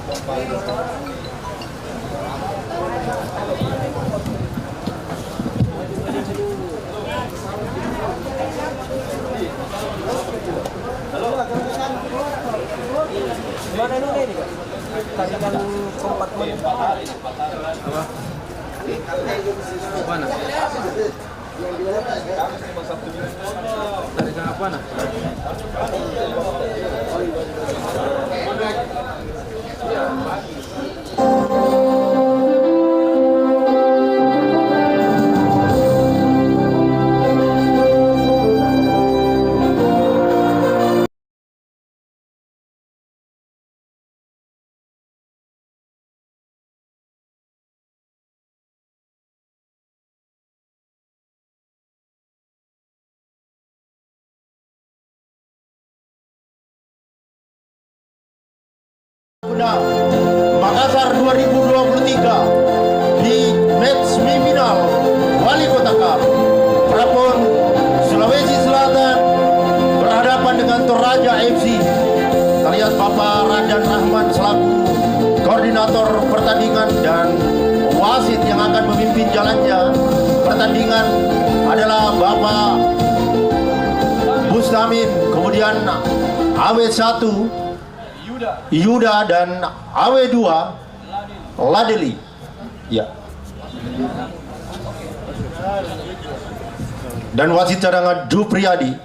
Mana ini Kak? Tadi kan kompatmen. Apa? Mana? Dari apa nah? Makassar 2023 di match semifinal Wali Kota Cup. Prapon Sulawesi Selatan berhadapan dengan Toraja FC. Kita lihat Bapak Rajan Rahman selaku koordinator pertandingan dan wasit yang akan memimpin jalannya pertandingan adalah Bapak Bustamin, kemudian AW1 Yuda dan AW2 Ladeli. Ya. Dan wasit cadangan Dupriyadi.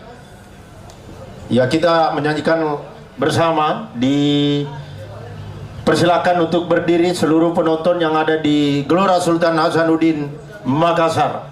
Ya, kita menyanyikan bersama. Persilakan untuk berdiri seluruh penonton yang ada di Gelora Sultan Hasanuddin Makassar.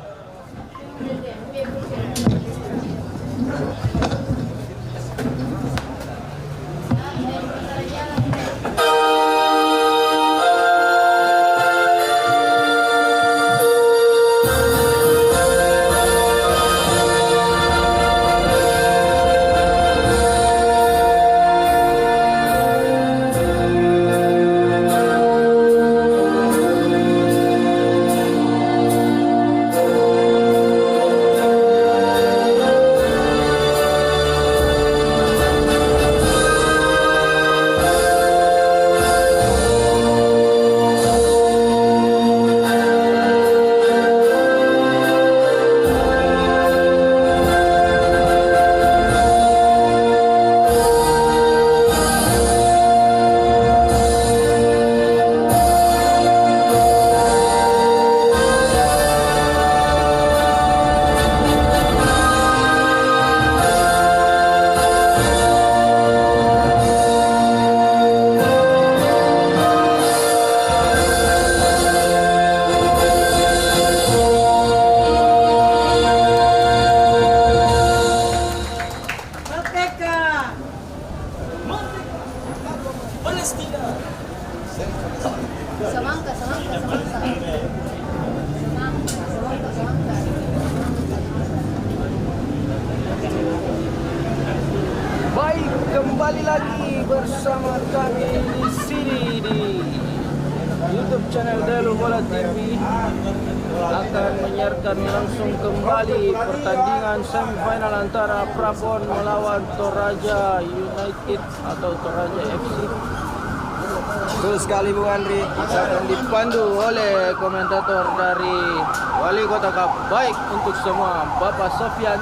Baik, kembali lagi bersama kami di sini di YouTube channel Delu Bola TV akan menyiarkan langsung kembali pertandingan semifinal antara Prapon melawan Toraja United atau Toraja FC. Betul sekali Bung Andri, akan dipandu oleh komentator dari Wali Kota Cup. Baik untuk semua, Bapak Sofyan.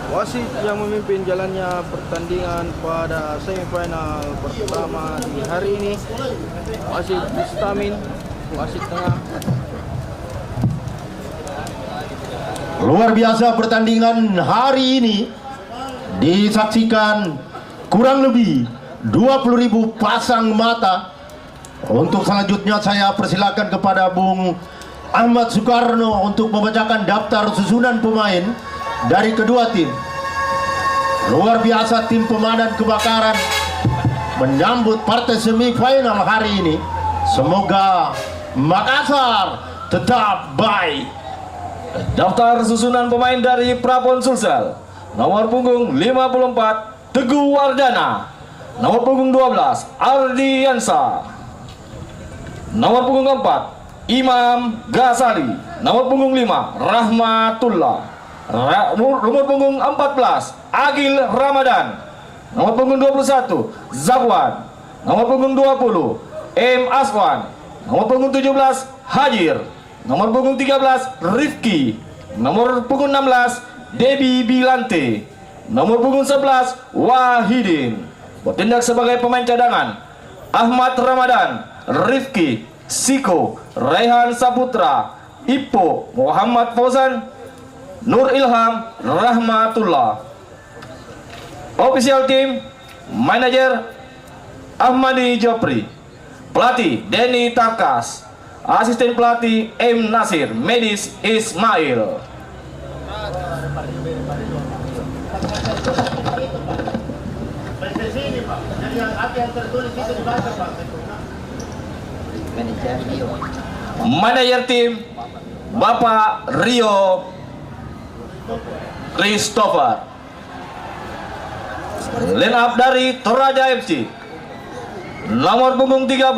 Wasit yang memimpin jalannya pertandingan pada semifinal pertama di hari ini, wasit Bustamin, wasit tengah. Luar biasa pertandingan hari ini disaksikan kurang lebih 20.000 pasang mata. Untuk selanjutnya saya persilakan kepada Bung Ahmad Soekarno untuk membacakan daftar susunan pemain dari kedua tim. Luar biasa tim pemadam kebakaran menyambut partai semifinal hari ini. Semoga Makassar tetap baik. Daftar susunan pemain dari Prapon Sulsel. Nomor punggung 54 Teguh Wardana. Nomor punggung 12 Ardiansa. Nomor punggung 4 Imam Ghazali. Nomor punggung 5 Rahmatullah. Nomor punggung 14 Agil Ramadan. Nomor punggung 21 Zakwan. Nomor punggung 20 M. Aswan. Nomor punggung 17 Hajir. Nomor punggung 13 Rifki. Nomor punggung 16 Debi Bilante. Nomor punggung 11 Wahidin. Bertindak sebagai pemain cadangan Ahmad Ramadan, Rifki, Siko, Raihan Saputra, Ipo, Muhammad Fauzan, Nur Ilham, Rahmatullah. Official team Manager Ahmadi Jopri. Pelatih Denny Takas. Asisten pelatih M. Nasir, Medis Ismail. Manajer tim Bapak Rio Christopher. Line up dari Toraja FC. Nomor punggung 30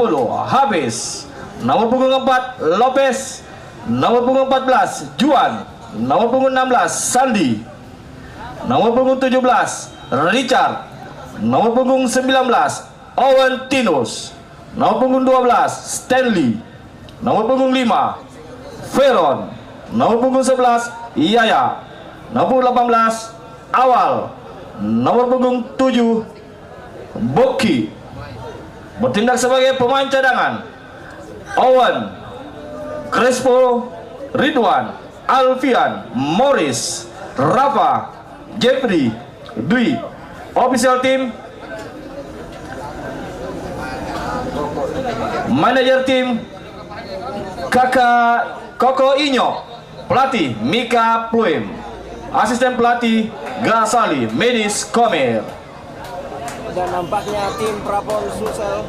Habis. Nomor punggung 4 Lopez. Nomor punggung 14 Juan. Nomor punggung 16 Sandi. Nomor punggung 17 Richard. Nomor punggung 19 Owen Tinus. Nomor punggung 12 Stanley. Nomor punggung 5 Veron. Nomor punggung 11 Yaya. Nomor punggung 18 Awal. Nomor punggung 7 Boki. Bertindak sebagai pemain cadangan Owen, Crespo, Ridwan, Alfian, Morris, Rafa, Jeffrey, Dwi. Official team Manajer tim Kakak Koko Inyo. Pelatih Mika Pluim. Asisten pelatih Gasali Medis Komer. Dan nampaknya tim Prapon Sulsel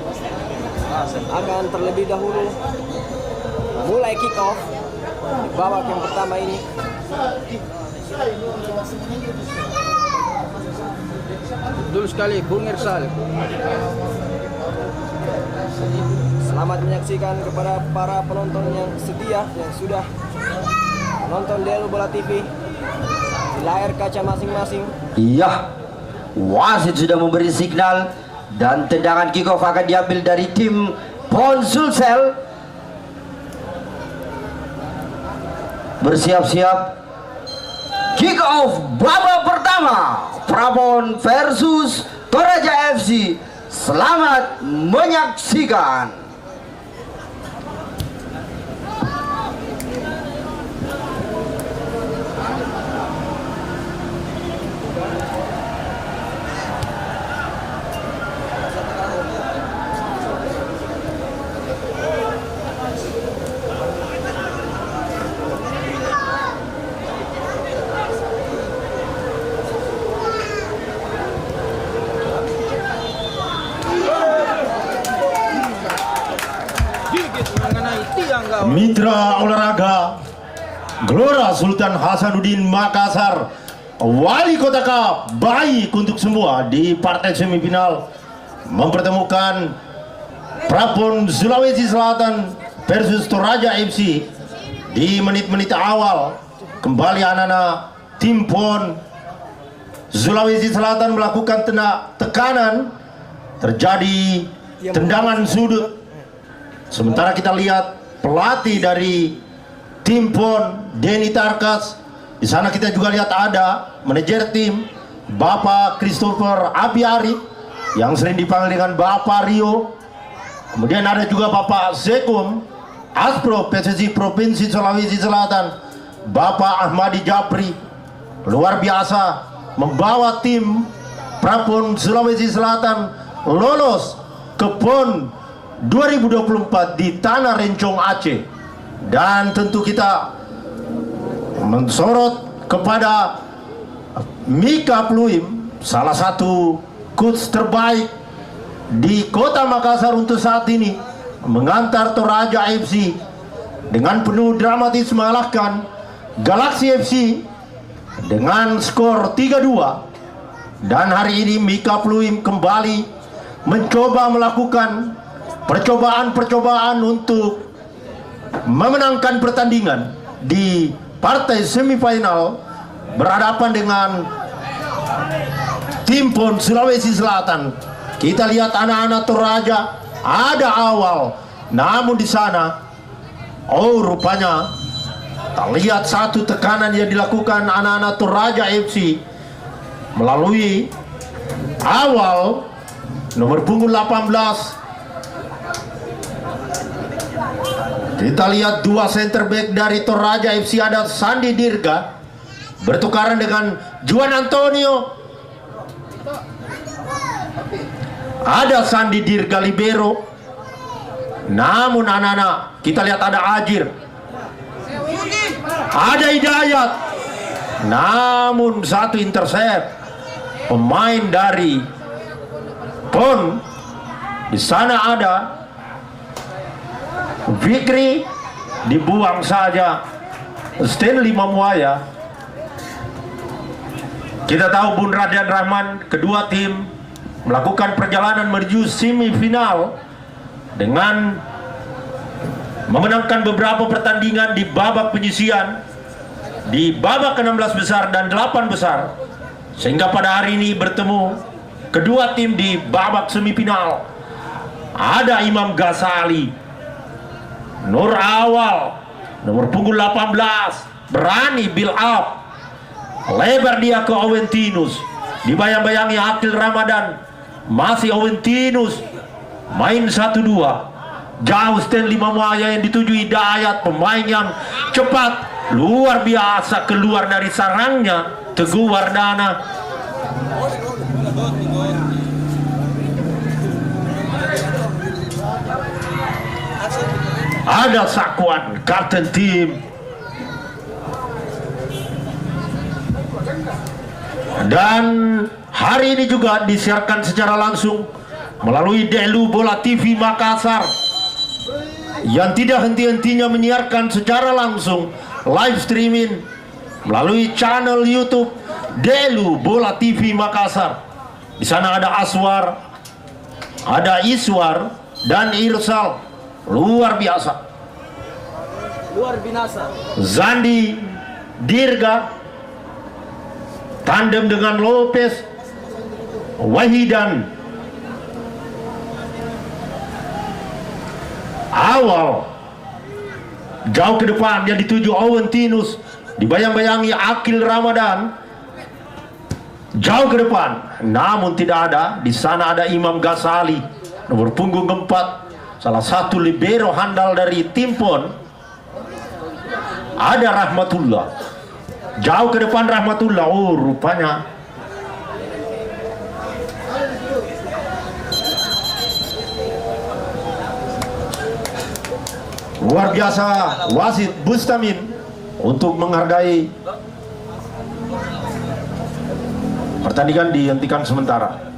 akan terlebih dahulu mulai kick off di babak yang pertama ini. Betul sekali Bung Irsal. Selamat menyaksikan kepada para penonton yang setia yang sudah menonton Delu Bola TV di layar kaca masing-masing. Iya, wasit sudah memberi signal dan tendangan kick off akan diambil dari tim Pon Sulsel. Bersiap-siap kick off babak pertama Prapon versus Toraja FC. Selamat menyaksikan. Mitra olahraga Gelora Sultan Hasanuddin Makassar, Wali Kota Cup baik untuk semua di partai semifinal mempertemukan Prapon Sulawesi Selatan versus Toraja FC. Di menit-menit awal kembali anak-anak tim Pon Sulawesi Selatan melakukan tekanan, terjadi tendangan sudut. Sementara kita lihat pelatih dari tim Pon Denny Tarkas. Di sana kita juga lihat ada manajer tim Bapak Christopher Abiari yang sering dipanggil dengan Bapak Rio. Kemudian ada juga Bapak Zekum Aspro PSSI Provinsi Sulawesi Selatan, Bapak Ahmadi Japri. Luar biasa membawa tim Prapon Sulawesi Selatan lolos ke PON 2024 di Tanah Rencong Aceh. Dan tentu kita mensorot kepada Mika Pluim, salah satu coach terbaik di Kota Makassar untuk saat ini, mengantar Toraja FC dengan penuh dramatis mengalahkan Galaxy FC dengan skor 3-2. Dan hari ini Mika Pluim kembali mencoba melakukan percobaan-percobaan untuk memenangkan pertandingan di partai semifinal berhadapan dengan Timpon Sulawesi Selatan. Kita lihat anak-anak Toraja ada awal, namun di sana rupanya terlihat satu tekanan yang dilakukan anak-anak Toraja FC melalui awal nomor punggung 18. Kita lihat dua center back dari Toraja FC, ada Sandi Dirga bertukaran dengan Juan Antonio. Ada Sandi Dirga libero. Namun anak-anak kita lihat ada Ajir, ada Hidayat. Namun satu intercept pemain dari PON. Di sana ada Fikri, dibuang saja Stanley Mamuaya. Kita tahu Bung Radian Rahman, kedua tim melakukan perjalanan menuju semifinal dengan memenangkan beberapa pertandingan di babak penyisian, di babak 16 besar dan 8 besar, sehingga pada hari ini bertemu kedua tim di babak semifinal. Ada Imam Ghazali, Nur Awal, nomor punggung 18, berani build up, lebar dia ke Aventinus, dibayang-bayangi Akil Ramadan. Masih Aventinus main 1-2, jauh Stanley Mamuaya yang dituju Hidayat, pemain yang cepat luar biasa, keluar dari sarangnya Teguh Wardana. Ada Sakwan, kapten tim. Dan hari ini juga disiarkan secara langsung melalui Delu Bola TV Makassar yang tidak henti-hentinya menyiarkan secara langsung live streaming melalui channel YouTube Delu Bola TV Makassar. Di sana ada Aswar, ada Iswar dan Irsal. Luar biasa. Luar binasa. Zandi Dirga tandem dengan Lopez Wahidan. Awal jauh ke depan yang dituju Aventinus, dibayang-bayangi Akil Ramadan. Jauh ke depan, namun tidak ada. Di sana ada Imam Ghazali, nomor punggung 4, salah satu libero handal dari tim PON. Ada Rahmatullah, jauh ke depan Rahmatullah. Rupanya luar biasa wasit Bustamin untuk menghargai pertandingan dihentikan sementara.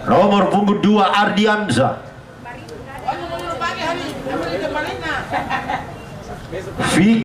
Nomor punggung 2 Ardianza. Vicky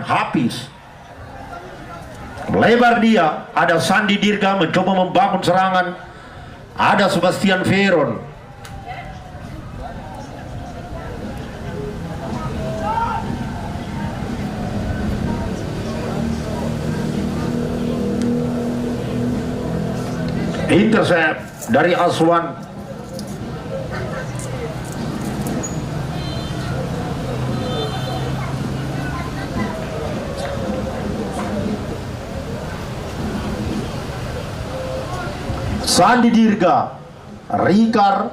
Hafiz. Melebar dia, ada Sandi Dirga mencoba membangun serangan, ada Sebastian Veron. Intercept dari Aswan. Sandi Dirga, Rikar,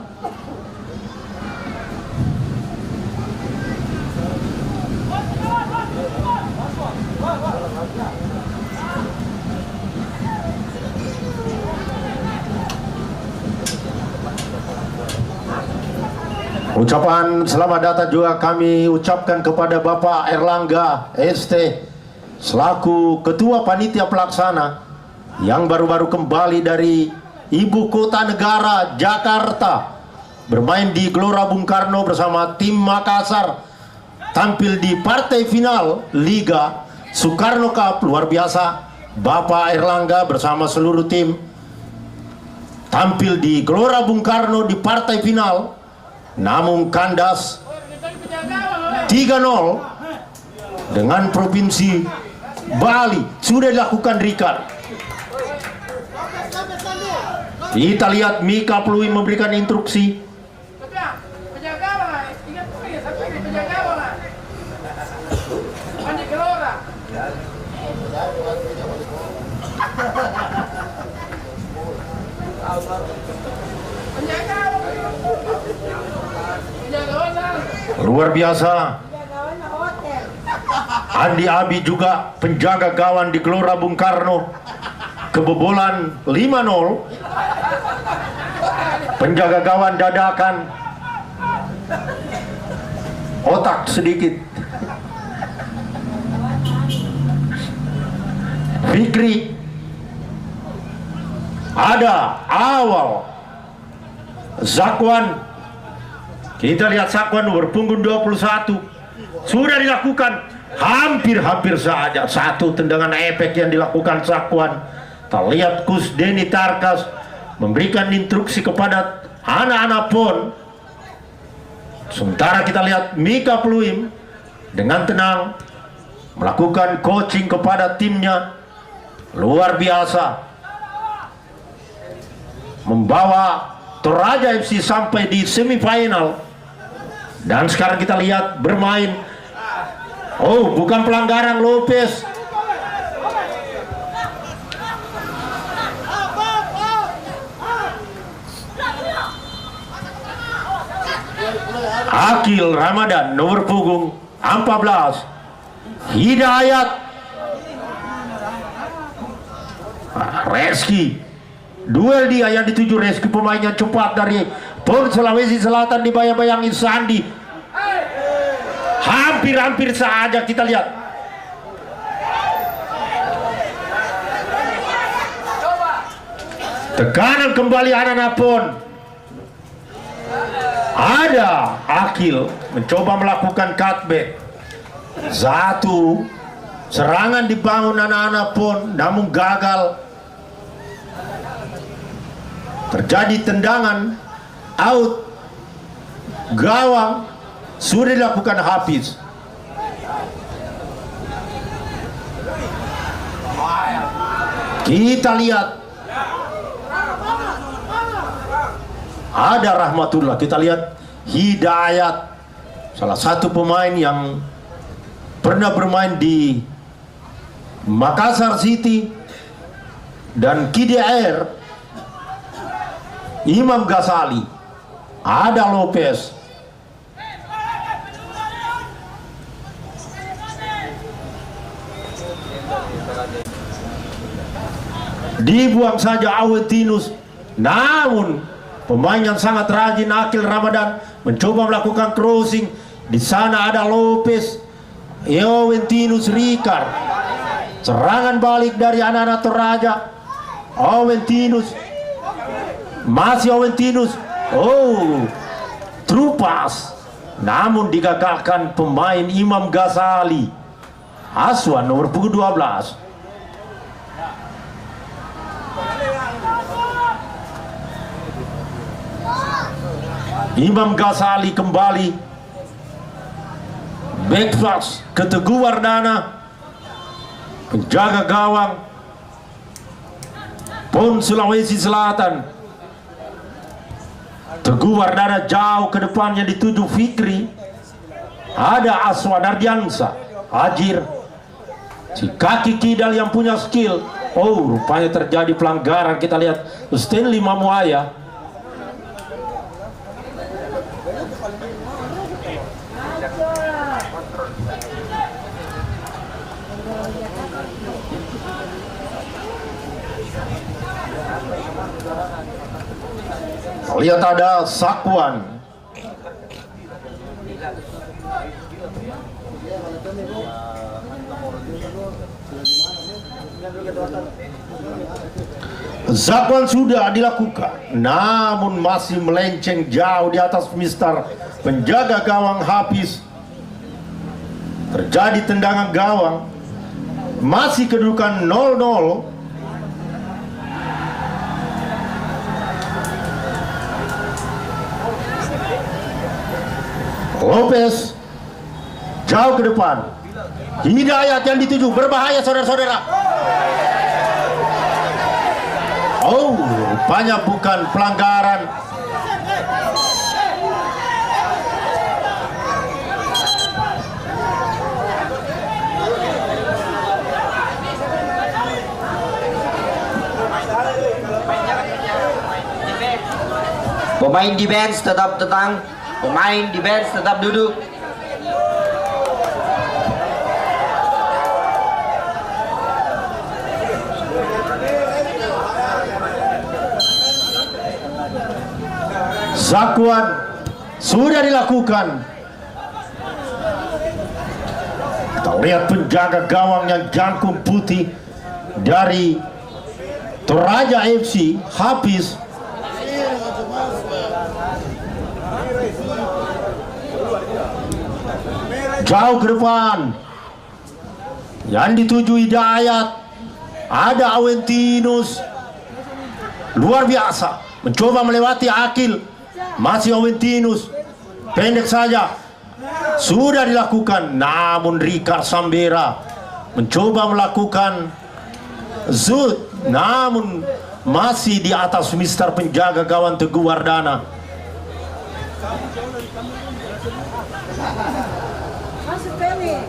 ucapan selamat datang juga kami ucapkan kepada Bapak Erlangga ST selaku Ketua Panitia Pelaksana yang baru-baru kembali dari Ibu Kota Negara Jakarta, bermain di Gelora Bung Karno bersama tim Makassar, tampil di partai final Liga Soekarno Cup. Luar biasa, Bapak Erlangga bersama seluruh tim tampil di Gelora Bung Karno di partai final, namun kandas 3-0 dengan Provinsi Bali. Sudah dilakukan Rikar. Kita lihat Mika Pluim memberikan instruksi. Luar biasa. Andi Abi juga penjaga gawang di Gelora Bung Karno, kebobolan 5-0. Penjaga gawang dadakan otak sedikit. Fikri ada awal. Zakwan, kita lihat Zakwan berpunggung 21 sudah dilakukan hampir saja satu tendangan efek yang dilakukan Zakwan. Kita lihat Kus Deni Tarkas memberikan instruksi kepada anak-anak PON. Sementara kita lihat Mika Pluim dengan tenang melakukan coaching kepada timnya. Luar biasa, membawa Toraja FC sampai di semifinal. Dan sekarang kita lihat bermain, oh bukan pelanggaran Lopez. Akil Ramadan nomor punggung 14. Hidayat Reski, duel dia yang dituju Reski, pemainnya cepat dari PON Sulawesi Selatan, dibayang-bayangi Sandi. Hampir saja kita lihat. Tekanan kembali anak-anak PON. Ada Akil mencoba melakukan cutback. Satu serangan dibangun anak-anak pun namun gagal. Terjadi tendangan out gawang, sudah dilakukan Hafiz. Kita lihat ada Rahmatullah, kita lihat Hidayat, salah satu pemain yang pernah bermain di Makassar City dan KDR. Imam Ghazali, ada Lopez, dibuang saja Awetinus. Namun pemain yang sangat rajin Akil Ramadan mencoba melakukan crossing. Di sana ada Lopez, Awetinus, Ricard. Serangan balik dari anak-anak Toraja. Awetinus, masih Awetinus. Oh, true pass. Namun digagalkan pemain Imam Ghazali. Aswan nomor punggung 12. Imam Ghazali kembali back pass ke Teguh Wardana, penjaga gawang PON Sulawesi Selatan. Teguh Wardana jauh ke depannya dituju Fikri. Ada Aswan Ardiansa, Ajir, si kaki kidal yang punya skill. Oh, rupanya terjadi pelanggaran. Kita lihat Stanley Mamuaya. Lihat ada Sakwan. Zakwan sudah dilakukan, namun masih melenceng jauh di atas Mister penjaga gawang Hafiz. Terjadi tendangan gawang, masih kedudukan 0-0. Lopez jauh ke depan. Hidayat yang dituju, berbahaya saudara-saudara. Oh, rupanya bukan pelanggaran. Pemain defense tetap tenang. Pemain defense tetap duduk. Zakwan sudah dilakukan. Kita lihat penjaga gawang yang jangkung putih dari Toraja FC, Hafiz. Jauh ke depan. Yang dituju Hidayat. Ada Awentinus. Luar biasa. Mencoba melewati Akil. Masih Awentinus. Pendek saja. Sudah dilakukan. Namun Ricard Sambera mencoba melakukan Zut. Namun masih di atas Mister penjaga gawang Teguh Wardana. Masuk Felix.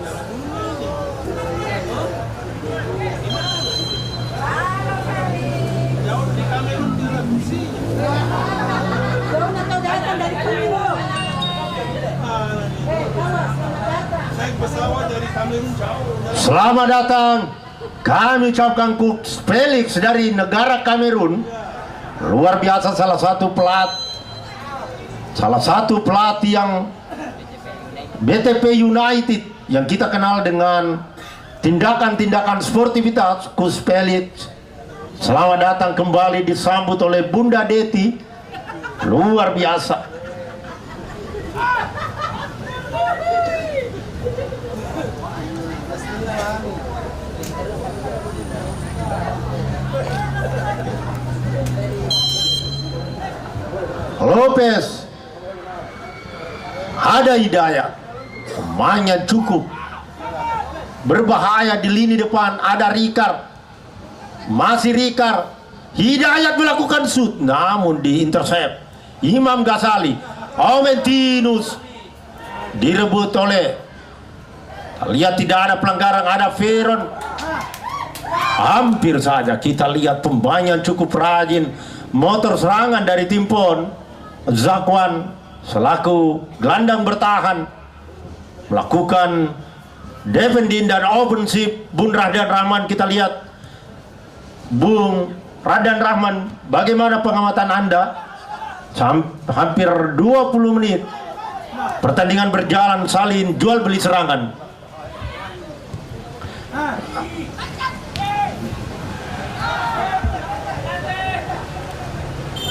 Jauh na kau datang dari Kamerun. Selamat datang. Kami ucapkan Coach Felix dari negara Kamerun. Luar biasa, salah satu pelatih yang BTP United yang kita kenal dengan tindakan-tindakan sportivitas. Coach Felix, selamat datang kembali, disambut oleh Bunda Deti. Luar biasa. Lopez, ada Hidayat, pemainnya cukup berbahaya di lini depan. Ada Ricard, masih Ricard. Hidayat melakukan shoot, namun diintercept Imam Ghazali. Aumentinus direbut oleh, lihat tidak ada pelanggaran. Ada Veron, hampir saja. Kita lihat pemain yang cukup rajin. Motor serangan dari tim PON, Zakwan selaku gelandang bertahan melakukan defending dan offensive. Bung Radan Rahman, kita lihat Bung Radan Rahman, bagaimana pengamatan Anda? Hampir 20 menit pertandingan berjalan, saling jual beli serangan.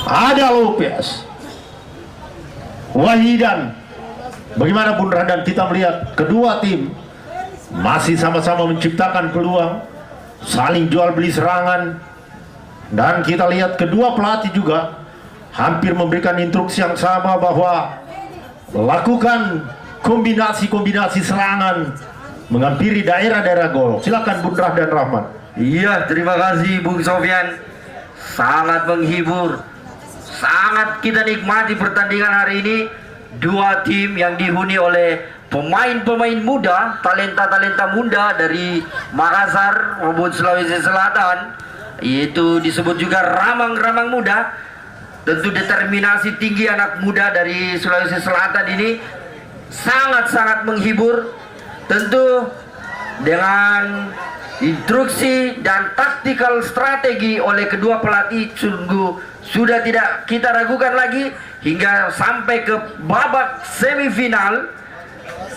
Ada Lopez, Wahidan. Bagaimana Bung Radan? Kita melihat kedua tim masih sama-sama menciptakan peluang, saling jual beli serangan. Dan kita lihat kedua pelatih juga hampir memberikan instruksi yang sama bahwa lakukan kombinasi-kombinasi serangan menghampiri daerah-daerah gol. Silakan Bung Radan Rahman. Iya, terima kasih Bung Sofyan. Sangat menghibur, sangat kita nikmati pertandingan hari ini. Dua tim yang dihuni oleh pemain-pemain muda, talenta-talenta muda dari Makassar maupun Sulawesi Selatan, yaitu disebut juga ramang-ramang muda. Tentu determinasi tinggi anak muda dari Sulawesi Selatan ini sangat-sangat menghibur. Tentu dengan instruksi dan taktikal strategi oleh kedua pelatih, sungguh sudah tidak kita ragukan lagi hingga sampai ke babak semifinal.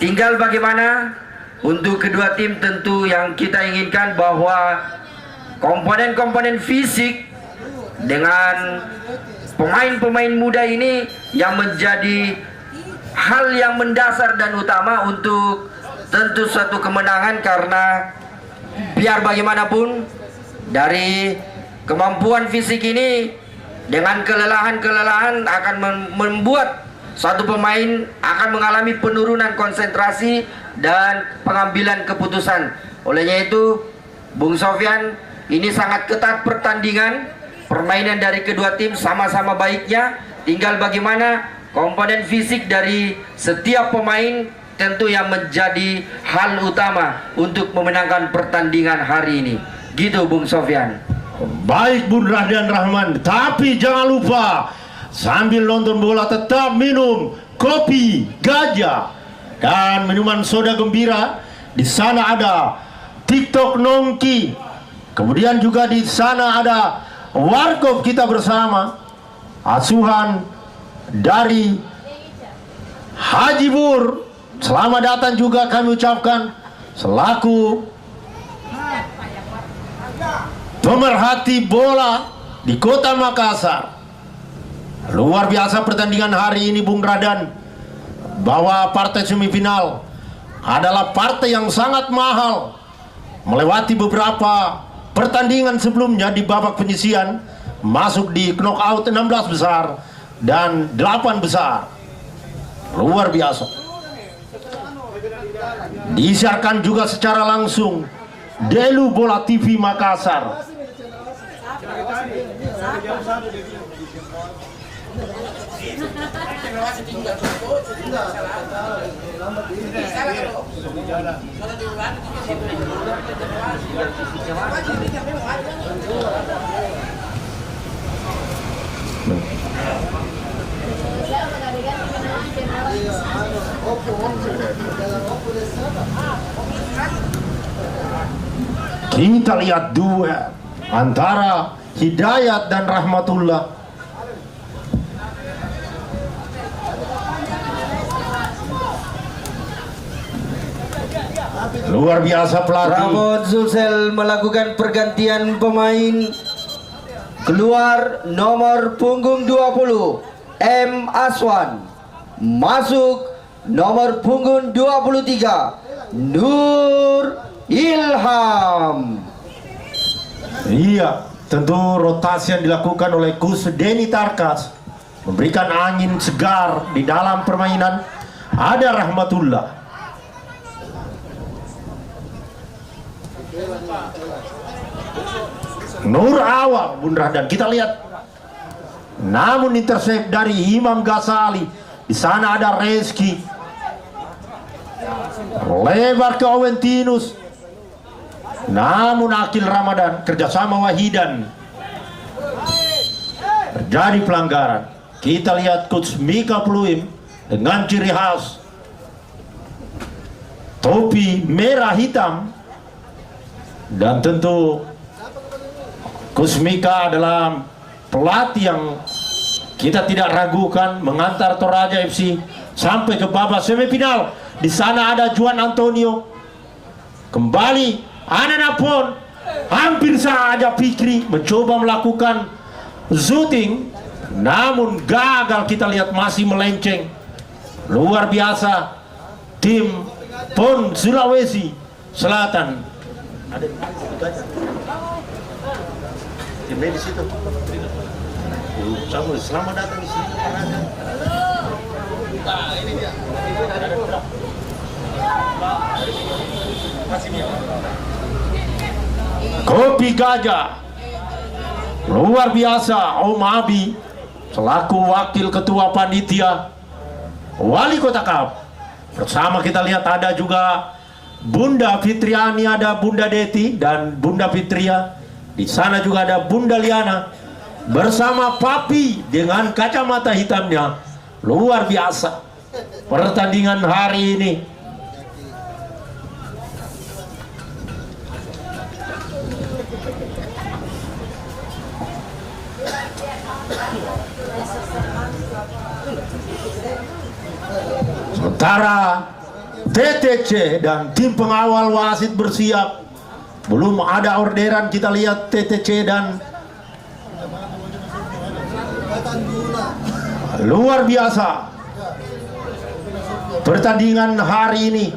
Tinggal bagaimana untuk kedua tim. Tentu yang kita inginkan bahwa komponen-komponen fisik dengan pemain-pemain muda ini yang menjadi hal yang mendasar dan utama untuk tentu suatu kemenangan. Karena biar bagaimanapun dari kemampuan fisik ini dengan kelelahan-kelelahan akan membuat satu pemain akan mengalami penurunan konsentrasi dan pengambilan keputusan. Olehnya itu Bung Sofyan, ini sangat ketat pertandingan. Permainan dari kedua tim sama-sama baiknya. Tinggal bagaimana komponen fisik dari setiap pemain tentu yang menjadi hal utama untuk memenangkan pertandingan hari ini. Gitu Bung Sofyan. Baik Bung Radan Rahman, tapi jangan lupa sambil nonton bola tetap minum kopi gajah dan minuman soda gembira. Di sana ada TikTok Nongki. Kemudian juga di sana ada Warkop kita bersama, asuhan dari Haji Bur. Selamat datang juga kami ucapkan selaku pemerhati bola di Kota Makassar. Luar biasa pertandingan hari ini Bung Radan, bahwa partai semifinal adalah partai yang sangat mahal, melewati beberapa pertandingan sebelumnya di babak penyisian, masuk di knockout 16 besar dan 8 besar. Luar biasa. Disiarkan juga secara langsung Delu Bola TV Makassar. Kita lihat duel antara Hidayat dan Rahmatullah. Luar biasa pelatih. Ramon Zulsel melakukan pergantian pemain. Keluar nomor punggung 20 M. Aswan, masuk nomor punggung 23 Nur Ilham. Iya, tentu rotasi yang dilakukan oleh Coach Denny Tarkas memberikan angin segar di dalam permainan. Ada Rahmatullah. Nur Awal, Bung Rahdan. Kita lihat. Namun intercept dari Imam Ghazali. Di sana ada Reski. Lebar ke Owentinus. Namun Akil Ramadan kerjasama Wahidan. Terjadi pelanggaran. Kita lihat Coach Mika Pluim dengan ciri khas topi merah hitam, dan tentu Coach Mika adalah pelatih yang kita tidak ragukan mengantar Toraja FC sampai ke babak semifinal. Di sana ada Juan Antonio, kembali Ananapon, hampir saja Fikri mencoba melakukan shooting, namun gagal. Kita lihat masih melenceng. Luar biasa tim PON Sulawesi Selatan. Ada tim medis itu. Selamat datang di sini. Ini dia. Kopi Gajah. Luar biasa Om Abi selaku wakil ketua panitia Wali Kota Cup. Bersama kita lihat ada juga Bunda Fitriani, ada Bunda Deti dan Bunda Fitria. Di sana juga ada Bunda Liana bersama Papi dengan kacamata hitamnya. Luar biasa pertandingan hari ini. Sementara TTC dan tim pengawal wasit bersiap. Belum ada orderan. Kita lihat TTC dan luar biasa pertandingan hari ini.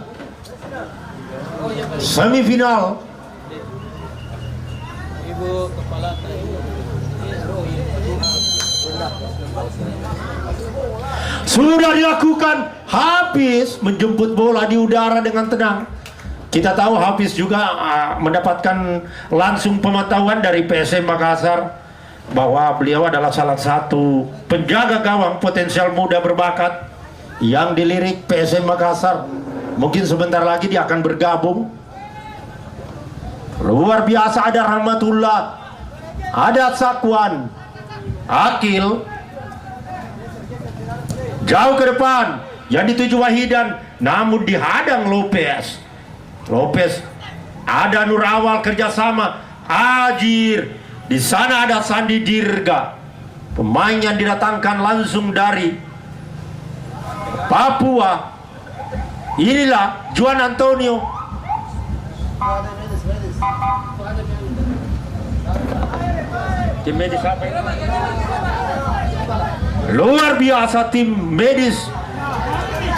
Semifinal. Sudah dilakukan. Hafiz menjemput bola di udara dengan tenang. Kita tahu Hafiz juga mendapatkan langsung pemantauan dari PSM Makassar bahwa beliau adalah salah satu penjaga gawang potensial muda berbakat yang dilirik PSM Makassar. Mungkin sebentar lagi dia akan bergabung. Luar biasa, ada Rahmatullah, ada Sakwan, Akil. Jauh ke depan yang dituju Wahidan, namun dihadang Lopez. Ada Nur Awal kerjasama Ajir. Di sana ada Sandi Dirga, pemain yang didatangkan langsung dari Papua. Inilah Juan Antonio. Tim medis apa ini? Luar biasa tim medis.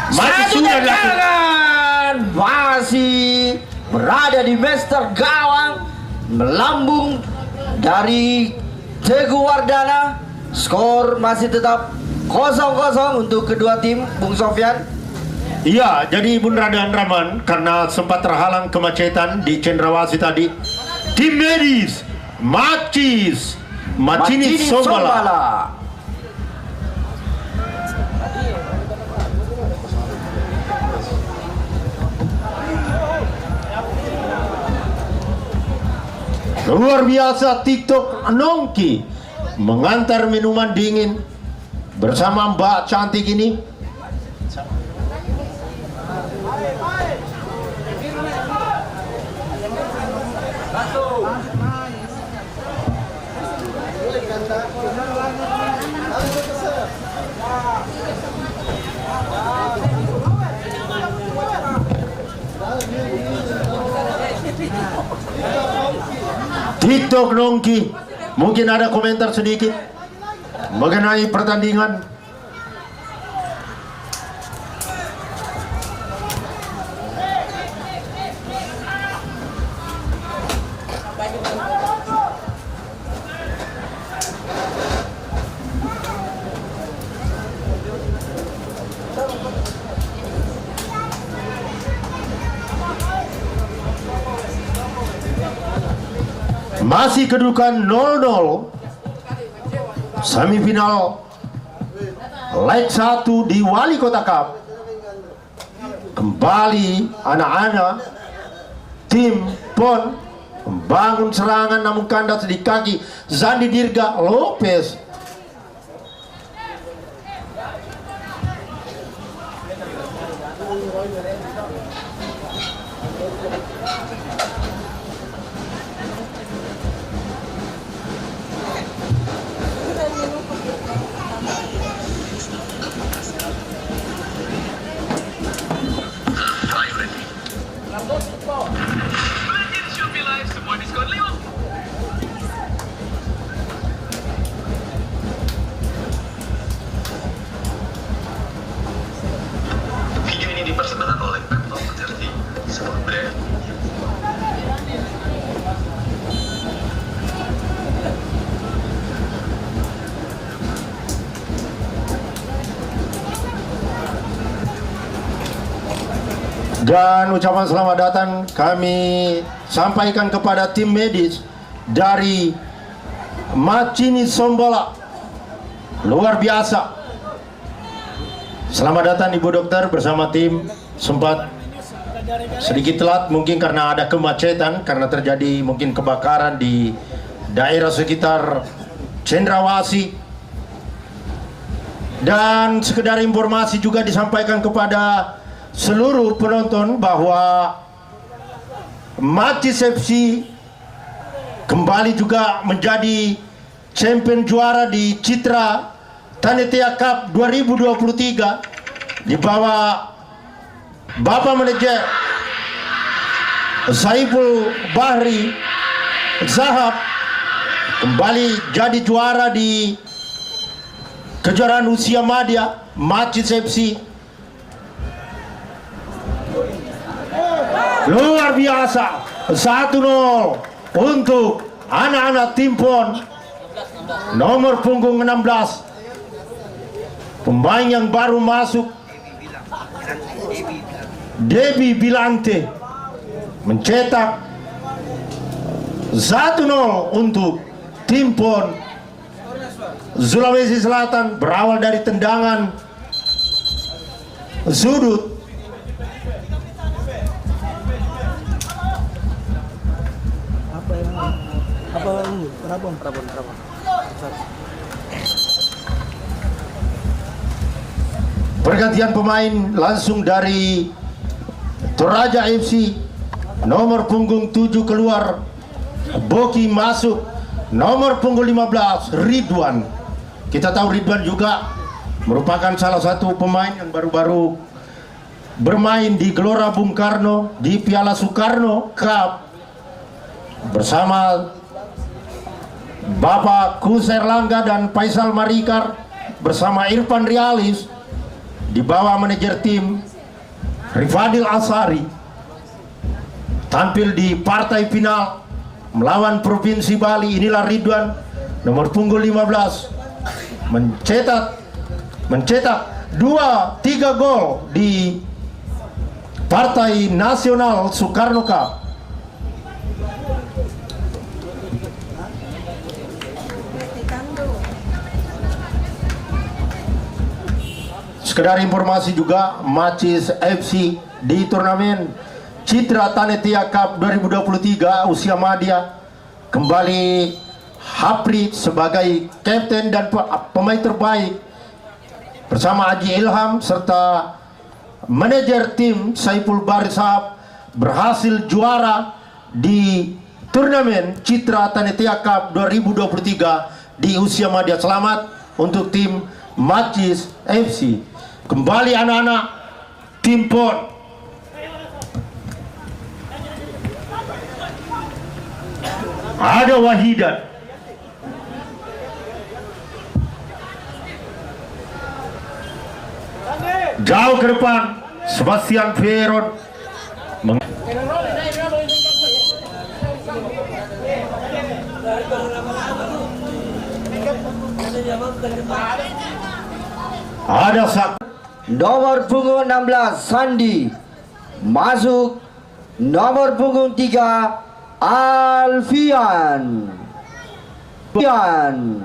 Masih sudah dilakukan. Masih berada di master gawang, melambung dari Teguh Wardana. Skor masih tetap 0-0 untuk kedua tim, Bung Sofyan. Iya, jadi Bung Radan Rahman, karena sempat terhalang kemacetan di Cendrawasih tadi, tim medis Macinis Sombala. Luar biasa TikTok Nongki mengantar minuman dingin bersama Mbak cantik ini. TikTok Nongki, mungkin ada komentar sedikit mengenai pertandingan. Masih kedudukan 0-0. Semifinal leg 1 di Wali Kota Cup. Kembali anak-anak tim PON membangun serangan, namun kandas di kaki Zandi Dirga Lopez. Video ini dipersembahkan oleh Pemprov Dki, sebuah brand. Dan ucapan selamat datang kami sampaikan kepada tim medis dari Macini Sombola. Luar biasa. Selamat datang Ibu Dokter bersama tim. Sempat sedikit telat mungkin karena ada kemacetan, karena terjadi mungkin kebakaran di daerah sekitar Cendrawasih. Dan sekedar informasi juga disampaikan kepada seluruh penonton bahwa Macis FC kembali juga menjadi champion juara di Citra Tanetea Cup 2023 di bawah Bapak Manajer Saiful Bahri Zahab, kembali jadi juara di kejuaraan usia madya Macis FC. Luar biasa, 1-0 untuk anak-anak tim PON. Nomor punggung 16, pemain yang baru masuk, Debbie Bilante, mencetak 1-0 untuk tim PON Sulawesi Selatan, berawal dari tendangan sudut. Pergantian pemain langsung dari Toraja FC. Nomor punggung 7 keluar, Boki masuk. Nomor punggung 15 Ridwan. Kita tahu Ridwan juga merupakan salah satu pemain yang baru-baru bermain di Gelora Bung Karno di Piala Soekarno Cup bersama Bapak Kus Erlangga dan Faisal Marikar bersama Irfan Rialis di bawah manajer tim Rifadil Asari, tampil di partai final melawan Provinsi Bali. Inilah Ridwan, nomor punggung 15, mencetak 2-3 gol di Partai Nasional Soekarno Cup. Sekedar informasi juga, Macis FC di turnamen Citra Tanetea Cup 2023 usia madya kembali Hapri sebagai kapten dan pemain terbaik bersama Haji Ilham serta manajer tim Saiful Bahri Zahab berhasil juara di turnamen Citra Tanetea Cup 2023 di usia madya. Selamat untuk tim Macis FC. Kembali anak-anak tim PON. Ada Wahidan, jauh ke depan Sebastian Veron. Ada Sak. Nomor punggung 16 Sandi masuk. Nomor punggung 3 Alfian. Tuan.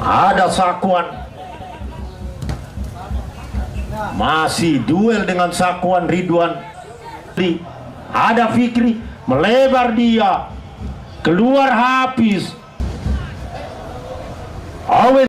Ada Sakuan. Masih duel dengan Sakuan Ridwan. Ada Fikri, melebar dia. Keluar Hafiz. Awet.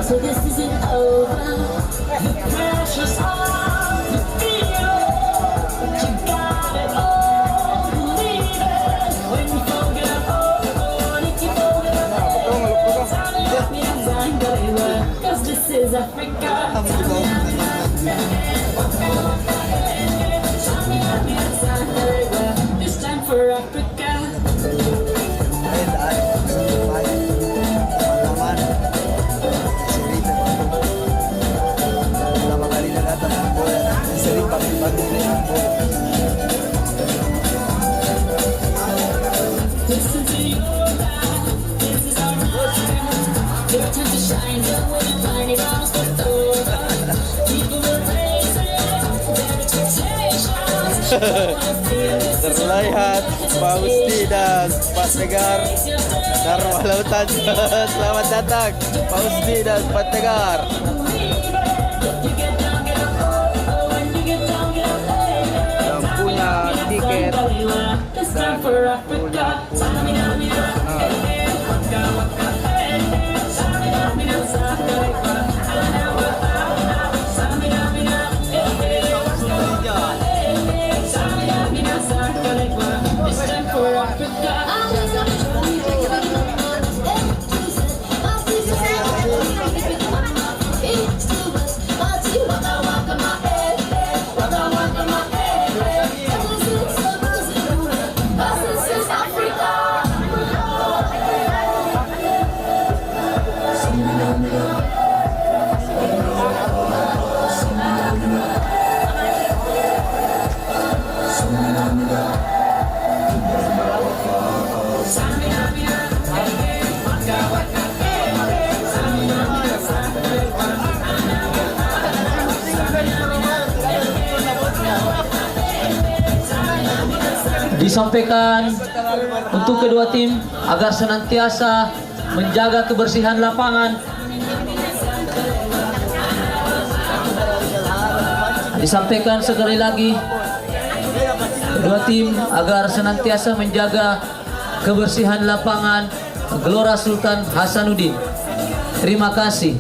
So this isn't over. The pressure's on to feel it, but you got it all. Believe it when you forget. Oh, if you forget. Tell me I'm Zangola, 'cause this is Africa. It's time for Africa. Listen to your life, this is our time. Your time to shine, but when you find it all left over, people will raise their expectations. Terlihat Pak Gusti dan Pak Tegar Dharma Lautan. Selamat datang Pak Gusti dan Pak Tegar. Yang punya tiket It's time for Africa. It's time for Africa. Disampaikan untuk kedua tim agar senantiasa menjaga kebersihan lapangan. Disampaikan sekali lagi kedua tim agar senantiasa menjaga kebersihan lapangan Gelora Sultan Hasanuddin. Terima kasih.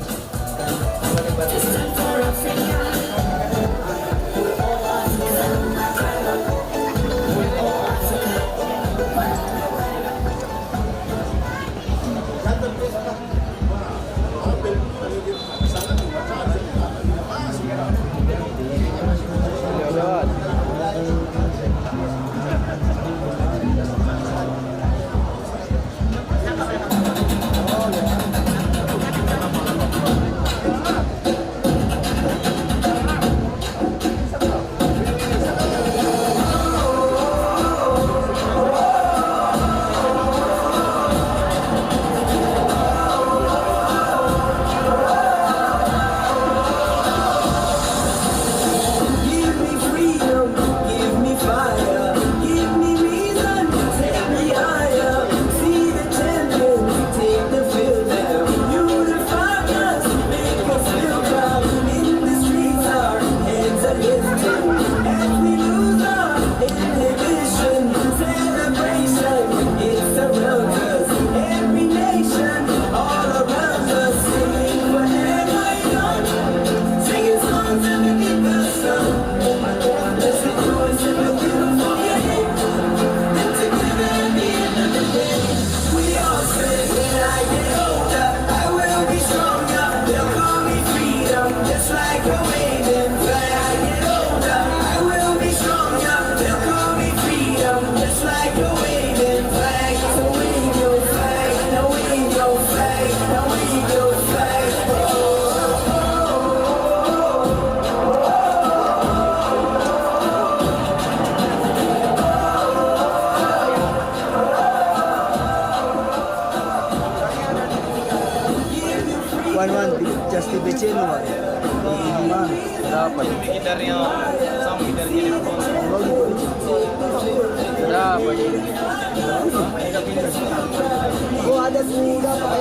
Oh, ada kuda Pak.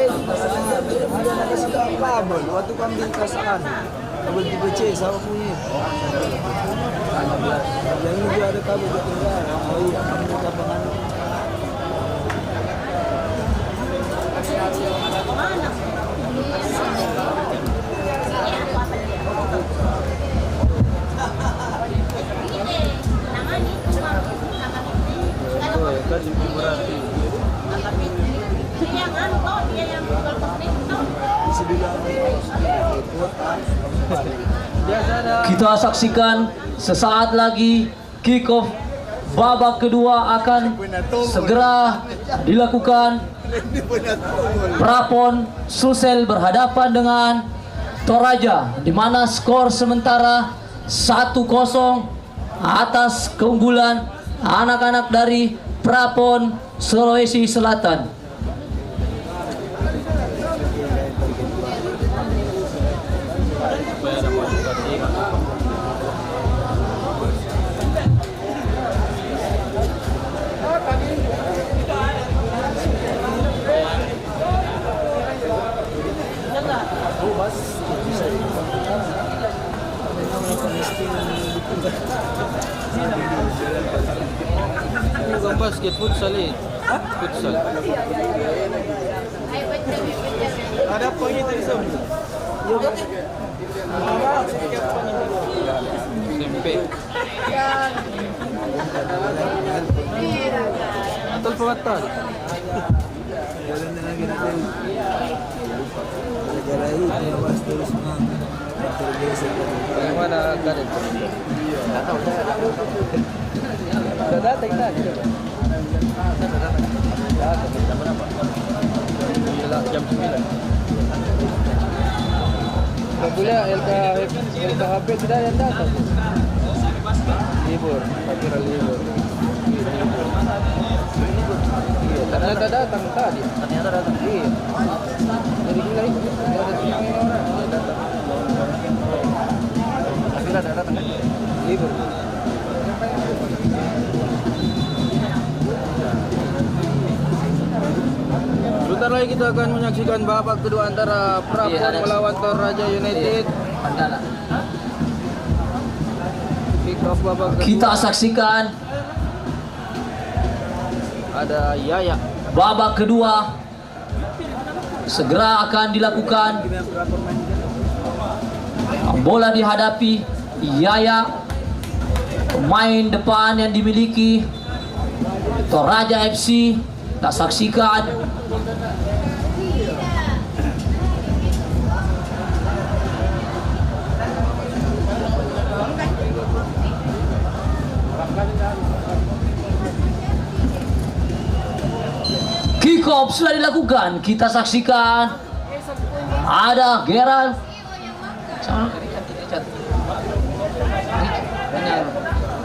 Ada nakasih kabel waktu kambing kasaan. Kabel di BC sama punya. Yang ini juga ada kabel di tinggal. Oh iya, kabel kapangan. Mana? Anto, dia yang bukan itu. Kita saksikan sesaat lagi kick off babak kedua akan segera dilakukan. Prapon Sulsel berhadapan dengan Toraja, di mana skor sementara 1-0 atas keunggulan anak-anak dari Prapon Sulawesi Selatan. Bukan basket, futsal eh. Futsal. Ada apa ini tadi Sam? SMP. Atal pengatal. Bagaimana kadet? Tidak tahu. Sudah datang tadi. Jam berapa? Jam 9. Boleh LKHP tidak yang datang. Libur, kira libur. Iya, ternyata datang tadi. Ternyata datang. Iya. Jadi gila itu. Ada 5 orang. Dia datang. Tapi tidak datang. Libur. Sebentar lagi kita akan menyaksikan babak kedua antara Prapon melawan Toraja United. Kick off babak kedua. Kita saksikan Ada Yaya. babak kedua segera akan dilakukan. Bola dihadapi Yaya, pemain depan yang dimiliki Toraja FC. Kita saksikan kick off sudah dilakukan. Kita saksikan ada Gerald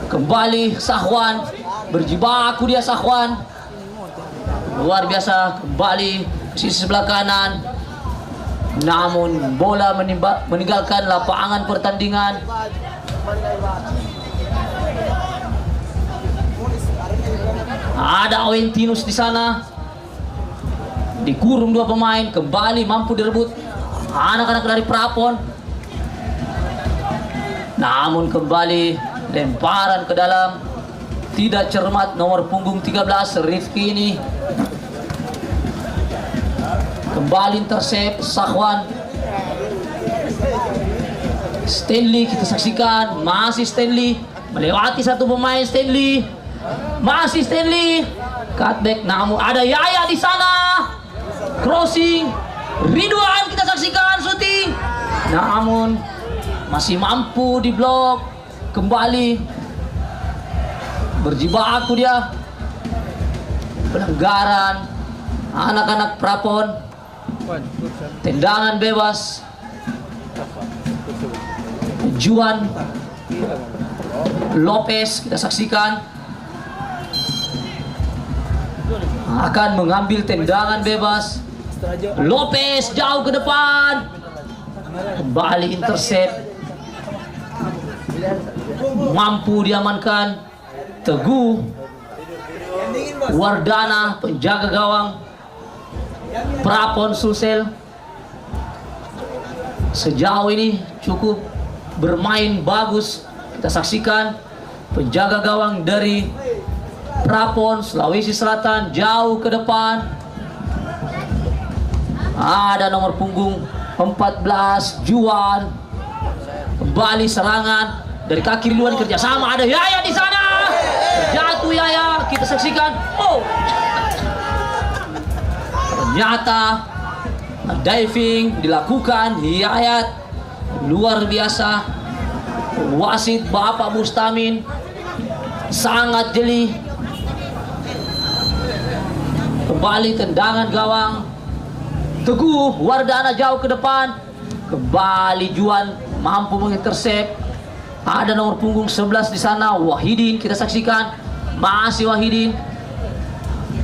kembali Sahwan, berjibaku dia Sahwan, luar biasa, kembali ke sisi sebelah kanan, namun bola meninggalkan lapangan pertandingan. Ada Awentinus di sana, dikurung 2 pemain, kembali mampu direbut anak-anak dari Prapon, namun kembali lemparan ke dalam, tidak cermat nomor punggung 13 Rifki ini. Kembali intercept Sahwan. Stanley kita saksikan, masih Stanley melewati 1 pemain. Stanley masih Stanley cutback, namun ada Yaya di sana, crossing Ridwan kita saksikan shooting, namun masih mampu diblok. Kembali berjibaku dia, pelanggaran anak-anak Prapon, tendangan bebas. Juan Lopez kita saksikan akan mengambil tendangan bebas. Lopez jauh ke depan, kembali intercept, mampu diamankan. Teguh Wardana penjaga gawang Prapon Sulsel sejauh ini cukup bermain bagus. Kita saksikan penjaga gawang dari Prapon Sulawesi Selatan jauh ke depan. Ada nomor punggung 14 Juan. Kembali serangan dari kaki Ridwan, kerjasama, ada Yaya di sana. Terjatuh Yaya, kita saksikan. Oh, Ternyata diving dilakukan, Hidayat luar biasa. Wasit Bapak Bustamin sangat jeli. Kembali tendangan gawang. Teguh Wardana jauh ke depan. Kembali Juan mampu mengintercept. Ada nomor punggung 11 di sana, Wahidin, kita saksikan. Masih Wahidin.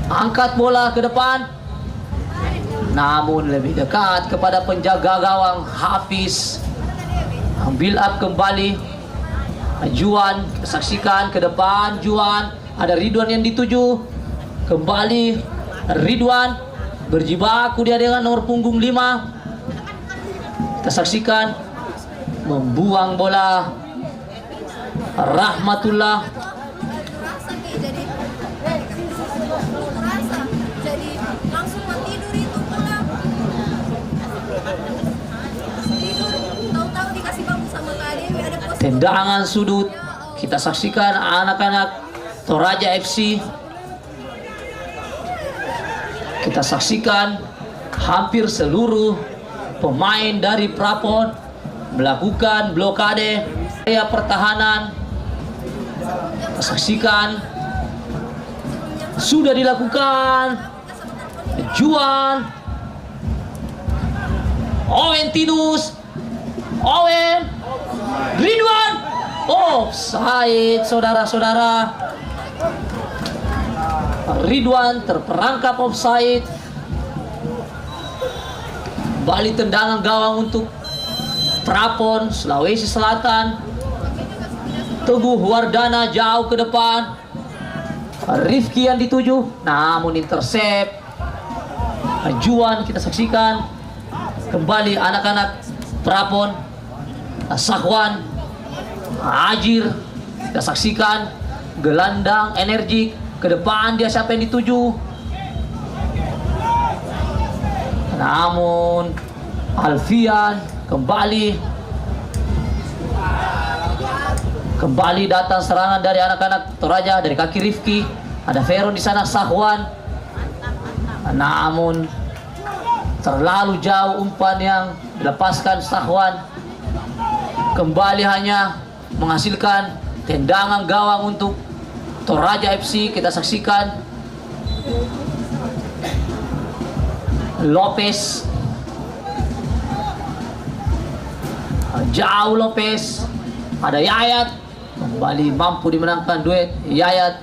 Angkat bola ke depan. Namun lebih dekat kepada penjaga gawang Hafiz. Build up kembali. Juan, kita saksikan ke depan Juan. Ada Ridwan yang dituju. Kembali Ridwan berjibaku dia dengan nomor punggung 5. Kita saksikan membuang bola Rahmatullah. Jadi langsung mau tidur itu pulang. Tidur, tahu-tahu dikasih bambu sama Kak Dewi ada pos. Tendangan sudut. Kita saksikan anak-anak Toraja FC. Kita saksikan hampir seluruh pemain dari Prapon melakukan blokade area pertahanan. Kita saksikan sudah dilakukan. Juan, Owen Tinus, Owen, Ridwan, offside saudara-saudara. Ridwan terperangkap offside. Kembali tendangan gawang untuk Prapon Sulawesi Selatan. Teguh Wardana jauh ke depan. Rifki yang dituju, namun intercept. Juan kita saksikan. Kembali anak-anak Prapon. Sahwan, Ajir kita saksikan. Gelandang energik ke depan, dia siapa yang dituju? Namun Alfian kembali datang serangan dari anak-anak Toraja dari kaki Rifki. Ada Vero di sana, Sahwan. Namun terlalu jauh umpan yang dilepaskan Sahwan. Kembali hanya menghasilkan tendangan gawang untuk Toraja FC. Kita saksikan Lopez, jauh Lopez. Ada Yayat, kembali mampu dimenangkan duet Yayat.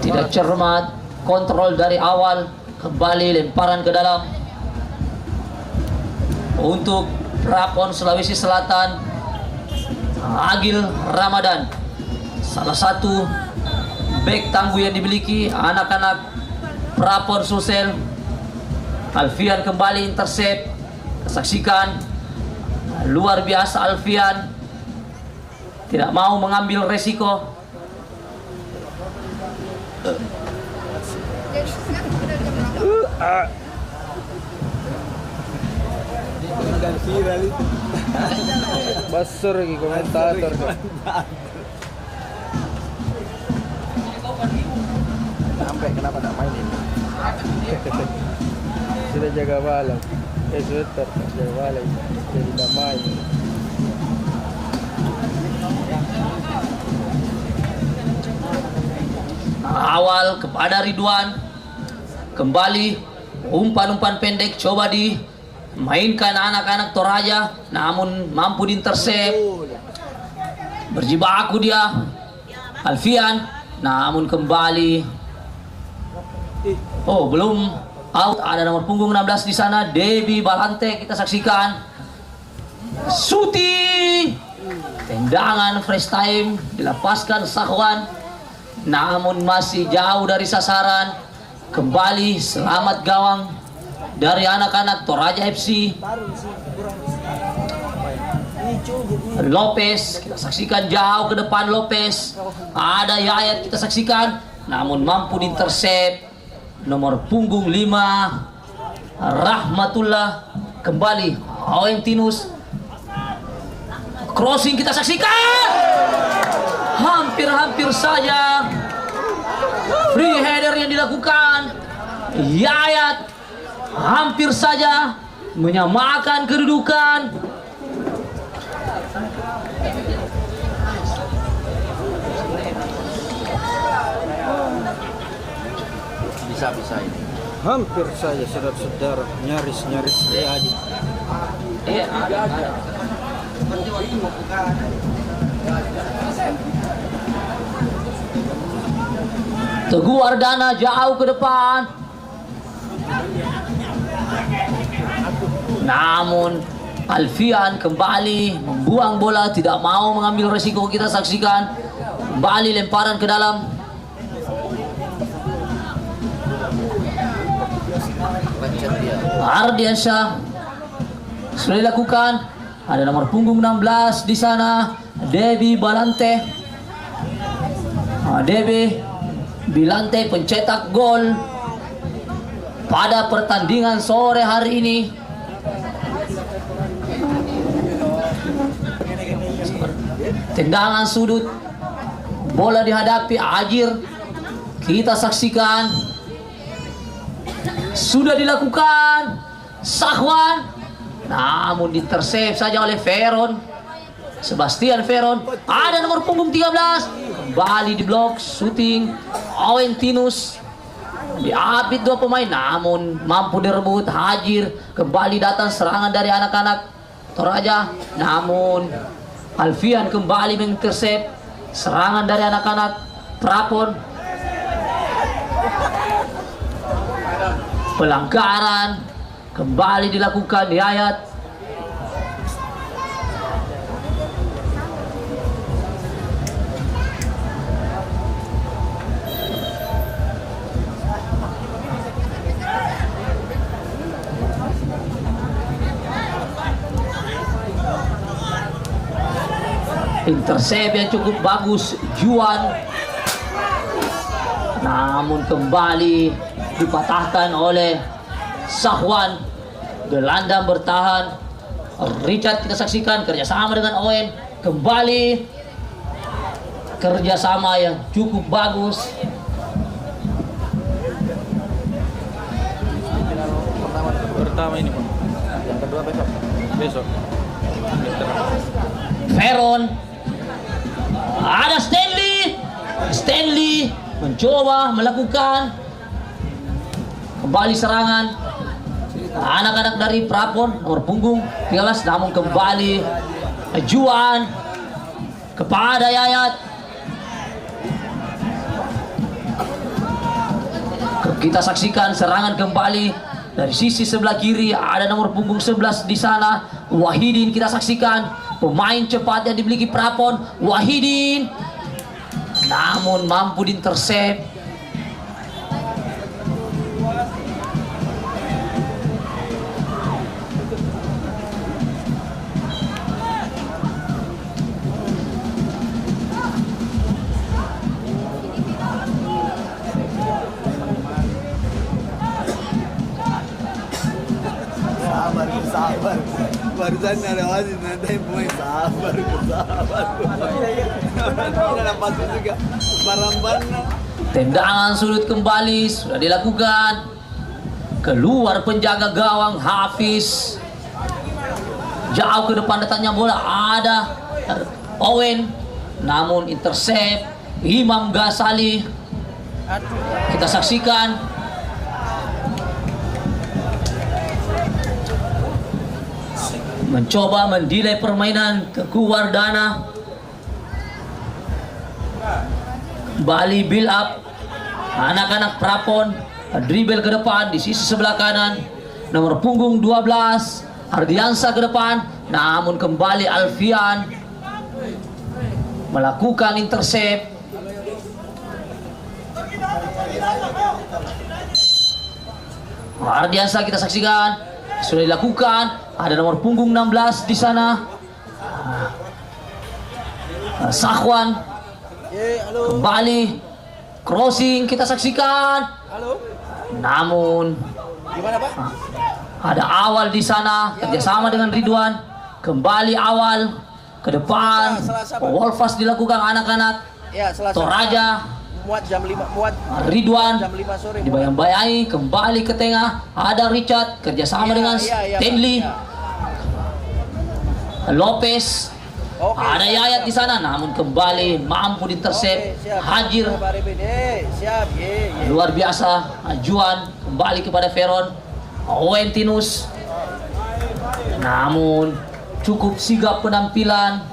Tidak cermat, kontrol dari awal. Kembali lemparan ke dalam untuk Prapon Sulawesi Selatan. Agil Ramadan, salah satu back tangguh yang dimiliki anak-anak Prapon Sulsel. Alfian kembali intercept. Saksikan, luar biasa Alfian, tidak mau mengambil resiko. Basur lagi komentator. Sampai kenapa tak mainin? Sudah jaga balap. Sweater jaga balap. Jadi tak main. Awal kepada Ridwan. Kembali umpan-umpan pendek coba dimainkan anak-anak Toraja, namun mampu diintercept. Berjibaku dia Alfian, namun kembali. Oh, belum out. Ada nomor punggung 16 di sana, Debbie Balante. Kita saksikan shooting, tendangan fresh time dilepaskan Sahwan, namun masih jauh dari sasaran. Kembali selamat gawang dari anak-anak Toraja FC. Lopez, kita saksikan jauh ke depan Lopez. Ada Yayat kita saksikan, namun mampu diintercept. Nomor punggung 5 Rahmatullah. Kembali Owen Tinus. crossing kita saksikan. Hampir-hampir saja free header yang dilakukan Yayat, hampir saja menyamakan kedudukan. Bisa-bisa ini. Hampir saja saudara-saudara, nyaris-nyaris terjadi. Teguh Wardana jauh ke depan. Namun Alfian kembali membuang bola, tidak mau mengambil resiko. Kita saksikan kembali lemparan ke dalam. Ardiansyah sudah dilakukan. Ada nomor punggung 16 di sana, Debbie Balante. Debbie Balante pencetak gol pada pertandingan sore hari ini. Tendangan sudut, bola dihadapi Ajir. Kita saksikan sudah dilakukan Sahwan, namun ditersave saja oleh Veron, Sebastian Veron. Ada nomor punggung 13 kembali di blok shooting Owen Tinus. Diapit dua pemain, namun mampu direbut Hajir. Kembali datang serangan dari anak-anak Toraja, namun Alfian kembali mengintercept serangan dari anak-anak Prapon. Pelanggaran kembali dilakukan Yayat. Intercept yang cukup bagus Juan, namun kembali dipatahkan oleh Sahwan. Gelandang bertahan Richard, kita saksikan kerjasama dengan Owen. Kembali kerjasama yang cukup bagus. Pertama ini Pak, yang kedua besok. Veron, ada Stanley mencoba melakukan kembali serangan anak-anak dari Prapon nomor punggung 13, namun kembali Juan kepada Yayat. Kita saksikan serangan kembali dari sisi sebelah kiri. Ada nomor punggung 11 di sana, Wahidin. Kita saksikan pemain cepat yang dimiliki Prapon, Wahidin, namun mampu diintercept. Sabar. Barusan ada wasit nanti pemain sabar. Dapat juga baramban. Tendangan sudut kembali sudah dilakukan. Keluar penjaga gawang Hafiz. Jauh ke depan datangnya bola, ada Owen, namun intercept Imam Ghazali. Kita saksikan mencoba mendelay permainan Teguh Wardana. Kembali build up anak-anak Prapon, dribble ke depan di sisi sebelah kanan, nomor punggung 12 Ardiansa ke depan, namun kembali Alfian melakukan intercept. Ardiansa kita saksikan sudah dilakukan. Ada nomor punggung 16 di sana, Sahwan. Kembali crossing kita saksikan. Namun ada Awal di sana kerjasama dengan Ridwan. Kembali Awal ke depan. Wall fast dilakukan anak-anak. Ya, Selasa. Toraja, Muat jam 5, muat Ridwan jam 5 sore. dibayang-bayangi kembali ke tengah. Ada Richard kerjasama dengan Stanley. Lopez. Oke, Ada siap, Yayat siap. di sana, namun kembali mampu Oke, diintersep. siap. Hajir Siap, ye. luar biasa. Juan kembali kepada Veron. Owentinus, namun cukup sigap penampilan.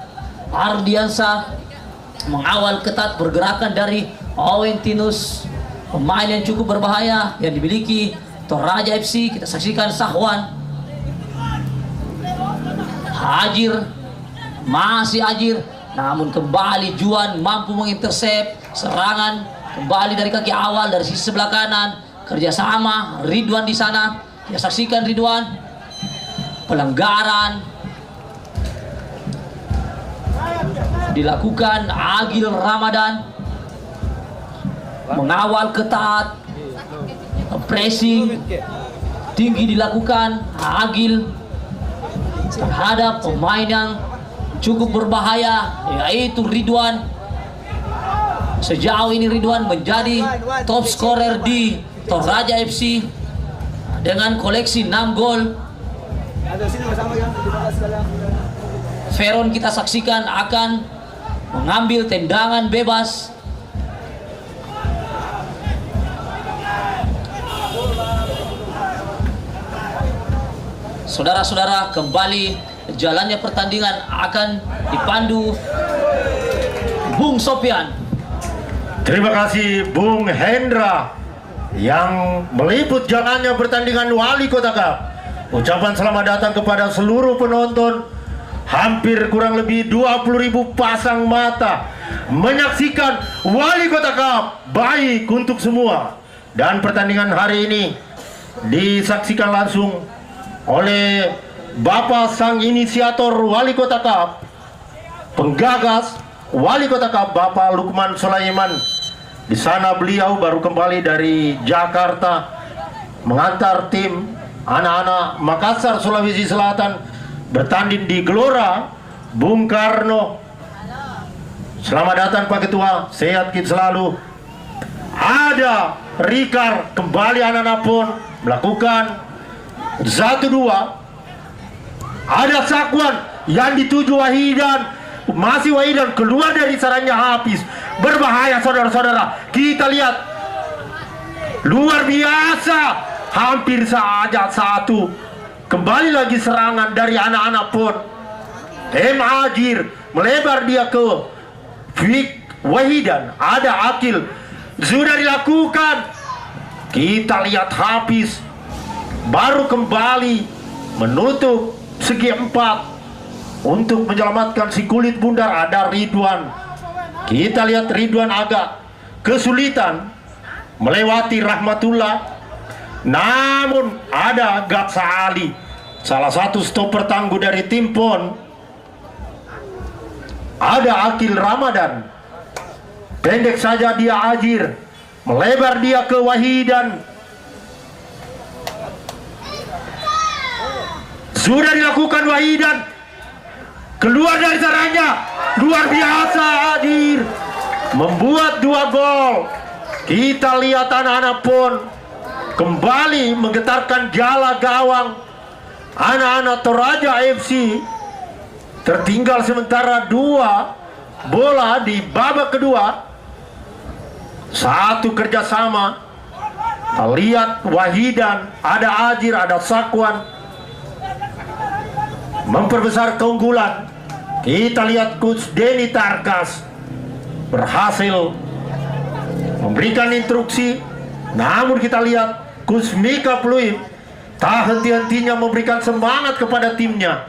Ardiansa mengawal ketat pergerakan dari Owentinus, pemain yang cukup berbahaya yang dimiliki Toraja FC. Kita saksikan Sahwan. Hajir, masih Hajir, namun kembali Juan mampu mengintersep serangan kembali dari kaki awal dari sisi sebelah kanan. Kerjasama Ridwan di sana. Kita saksikan Ridwan. Pelanggaran dilakukan. Agil Ramadan mengawal ketat, pressing tinggi dilakukan Agil terhadap pemain yang cukup berbahaya, yaitu Ridwan. Sejauh ini Ridwan menjadi top scorer di Toraja FC dengan koleksi 6 gol. Ada sini bersama ya, terima kasih sekalian. Veron kita saksikan akan mengambil tendangan bebas. Saudara-saudara, kembali jalannya pertandingan akan dipandu Bung Sofian. Terima kasih Bung Hendra yang meliput jalannya pertandingan Wali Kota Cup. Ucapan selamat datang kepada seluruh penonton. Hampir kurang lebih 20.000 pasang mata menyaksikan Wali Kota Cup. Baik untuk semua. Dan pertandingan hari ini disaksikan langsung oleh Bapak sang inisiator Wali Kota Cup, penggagas Wali Kota Cup, Bapak Lukman Sulaiman. Di sana beliau baru kembali dari Jakarta mengantar tim anak-anak Makassar, Sulawesi Selatan bertanding di Gelora Bung Karno. Selamat datang Pak Ketua, sehat kita selalu. Ada Rikar, kembali anak-anak pun melakukan 1-2. Ada Sakwan yang dituju Wahidan. Masih Wahidan keluar dari sarangnya Hafiz. Berbahaya saudara-saudara. Kita lihat. Luar biasa. Hampir saja 1. Kembali lagi serangan dari anak-anak pun. Hajir melebar dia ke Fik Wahidan. Ada Akil. Sudah dilakukan. Kita lihat Hafiz baru kembali menutup segi 4 untuk menyelamatkan si kulit bundar. Ada Ridwan. Kita lihat Ridwan agak kesulitan melewati Rahmatullah, namun ada Gatsa Ali, salah satu stopper tangguh dari tim PON. Ada Akil Ramadan, pendek saja dia Ajir, melebar dia ke Wahidan. Sudah dilakukan Wahidan, keluar dari sarangnya. Luar biasa Hadir membuat 2 gol. Kita lihat anak-anak pun kembali menggetarkan jala gawang. Anak-anak Toraja FC tertinggal sementara 2 bola di babak kedua. 1 kerjasama. Lihat Wahidan, ada Ajir, ada Sakwan memperbesar keunggulan. Kita lihat Coach Denny Tarkas berhasil memberikan instruksi, namun kita lihat Coach Mika Pluim tak henti-hentinya memberikan semangat kepada timnya.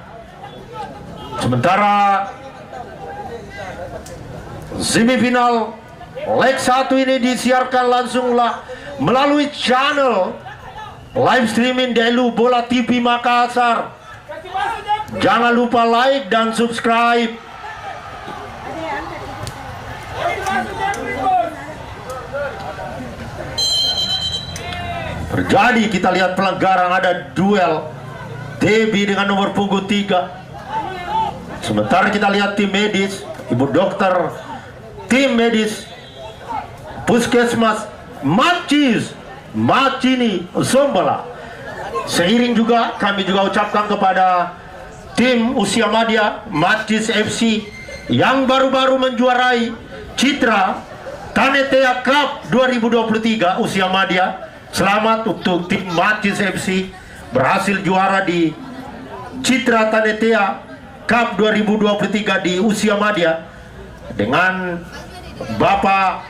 Sementara semifinal leg 1 ini disiarkan langsunglah melalui channel live streaming Delu Bola TV Makassar. Jangan lupa like dan subscribe. Terjadi, kita lihat pelanggaran, ada duel Debi dengan nomor punggung 3. Sementara kita lihat tim medis, ibu dokter, tim medis, puskesmas, Macini, Sombala. Seiring juga kami juga ucapkan kepada tim usia madya Macis FC yang baru-baru menjuarai Citra Tanetea Cup 2023 usia madya. Selamat untuk tim Macis FC berhasil juara di Citra Tanetea Cup 2023 di usia madya dengan Bapak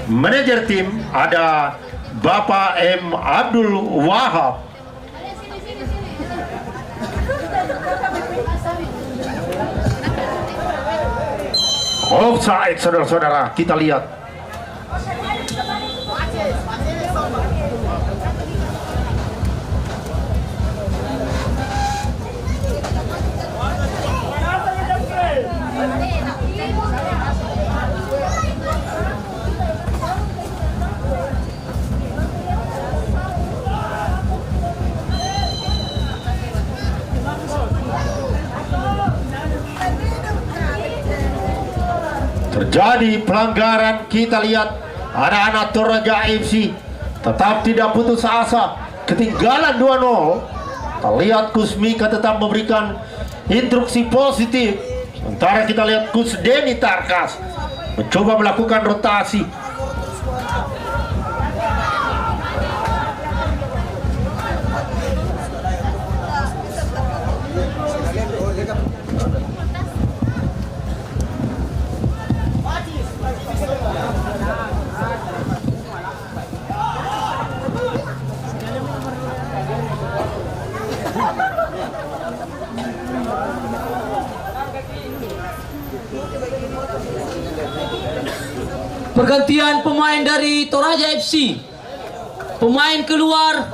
manajer tim ada Bapak M. Abdul Wahab. Offside, saudara-saudara, kita lihat. Terjadi pelanggaran, kita lihat anak-anak Toraja FC tetap tidak putus asa, ketinggalan 2-0. Terlihat Kusmika tetap memberikan instruksi positif. Sementara kita lihat Kus Denny Tarkas mencoba melakukan rotasi. Pergantian pemain dari Toraja FC. Pemain keluar,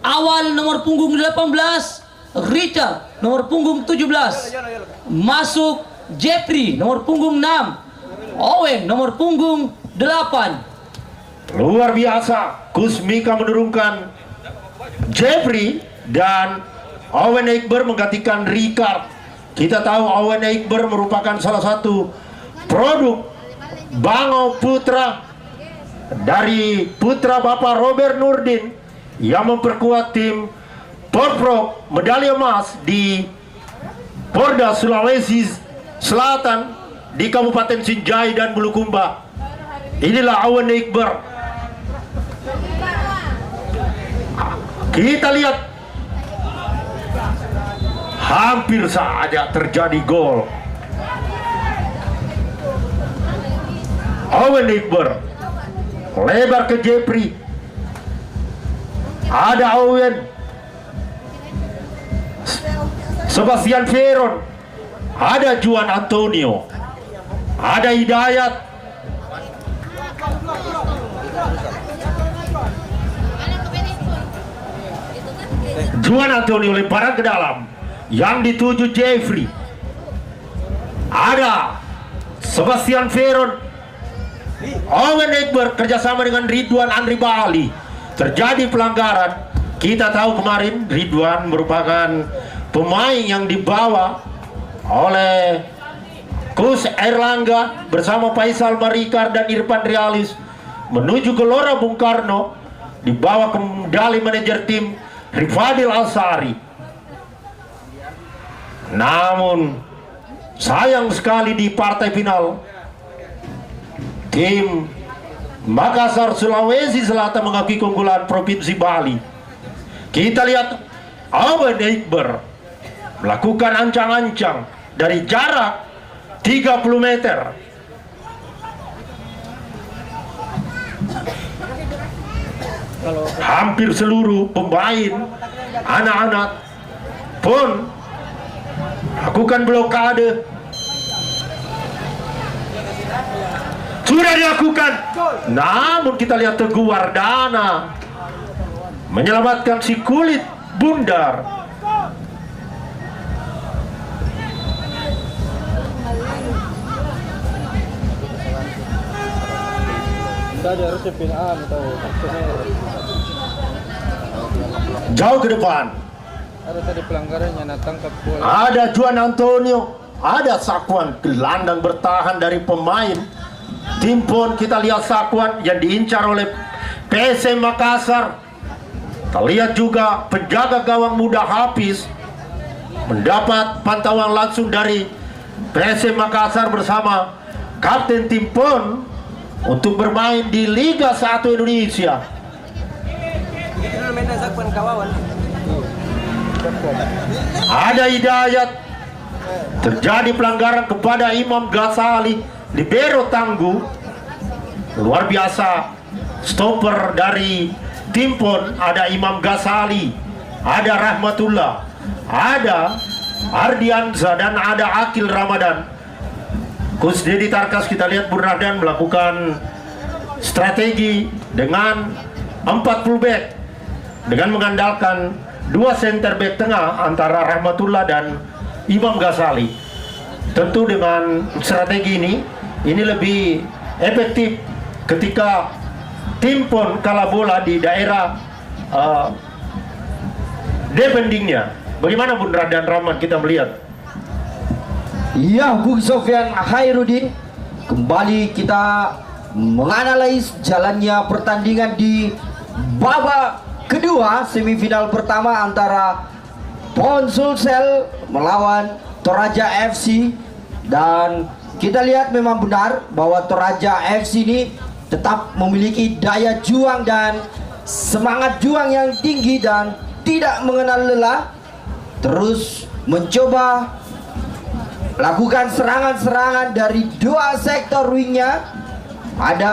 awal nomor punggung 18 Richard, nomor punggung 17. Masuk Jeffrey, nomor punggung 6. Owen, nomor punggung 8. Luar biasa, Kusmika menurunkan Jeffrey dan Owen Eikber menggantikan Ricard. Kita tahu Owen Eikber merupakan salah satu produk Bangau Putra dari putra Bapak Robert Nurdin yang memperkuat tim Porprov medali emas di Porda Sulawesi Selatan di Kabupaten Sinjai dan Bulukumba. Inilah Owen Eikber. Kita lihat, hampir saja terjadi gol. Owen Eikber lebar ke Jeffrey. Ada Owen, Sebastian Veron, ada Juan Antonio, ada Hidayat. Juan Antonio lemparan ke dalam yang dituju Jeffrey. Ada Sebastian Veron. Owen Eikber kerjasama dengan Ridwan Andri Bali. Terjadi pelanggaran. Kita tahu kemarin Ridwan merupakan pemain yang dibawa oleh Kus Erlangga bersama Faisal Marikar dan Irfan Rialis menuju Gelora Bung Karno, dibawa kembali manajer tim Rifadil Alsari. Namun sayang sekali di partai final tim Makassar Sulawesi Selatan mengakui keunggulan Provinsi Bali. Kita lihat Owen Eikber melakukan ancang-ancang dari jarak 30 meter. Hampir seluruh pemain anak-anak pun lakukan blokade. Sudah dilakukan, namun kita lihat Teguh Wardana menyelamatkan si kulit bundar. Ah, Jauh ke depan, Ada tadi pelanggarannya, natangkap bola. Ada Juan Antonio, ada Sakuan, gelandang bertahan dari pemain Timpon. Kita lihat Sakuan yang diincar oleh PSM Makassar. Kita lihat juga penjaga gawang muda Hafiz mendapat pantauan langsung dari PSM Makassar bersama Kapten Timpon untuk bermain di Liga 1 Indonesia. Kita main Zakwan kawawan. Ada Hidayat, terjadi pelanggaran kepada Imam Ghazali, libero tangguh. Luar biasa, stopper dari Timpon ada Imam Ghazali, ada Rahmatullah, ada Ardiansa, dan ada Akil Ramadan. Coach Dedi Tarkas, kita lihat Bung Rahdan melakukan strategi dengan 4 fullback dengan mengandalkan 2 center back tengah antara Rahmatullah dan Imam Ghazali. Tentu dengan strategi ini lebih efektif ketika Timpon kalah bola di daerah defendingnya. Bagaimana Bung Rahdan Rahman kita melihat? Ya, Bung Sofyan Hairudin, kembali kita menganalisis jalannya pertandingan di babak kedua semifinal pertama antara Pohon Sulsel melawan Toraja FC. Dan kita lihat memang benar bahwa Toraja FC ini tetap memiliki daya juang dan semangat juang yang tinggi dan tidak mengenal lelah, terus mencoba lakukan serangan-serangan dari 2 sektor wingnya. Ada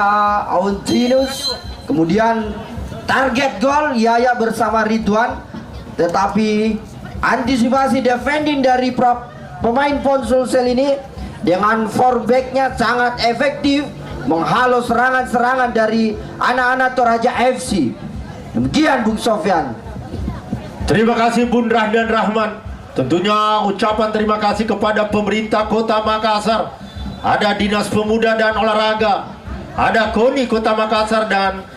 Auntinus, kemudian target gol Yaya bersama Ridwan, tetapi antisipasi defending dari pemain Pohon Sulsel ini dengan 4 backnya sangat efektif menghalau serangan-serangan dari anak-anak Toraja FC. Demikian Bung Sofyan. Terima kasih Bung Rahdan Rahman. Tentunya ucapan terima kasih kepada pemerintah Kota Makassar, ada Dinas Pemuda dan Olahraga, ada KONI Kota Makassar, dan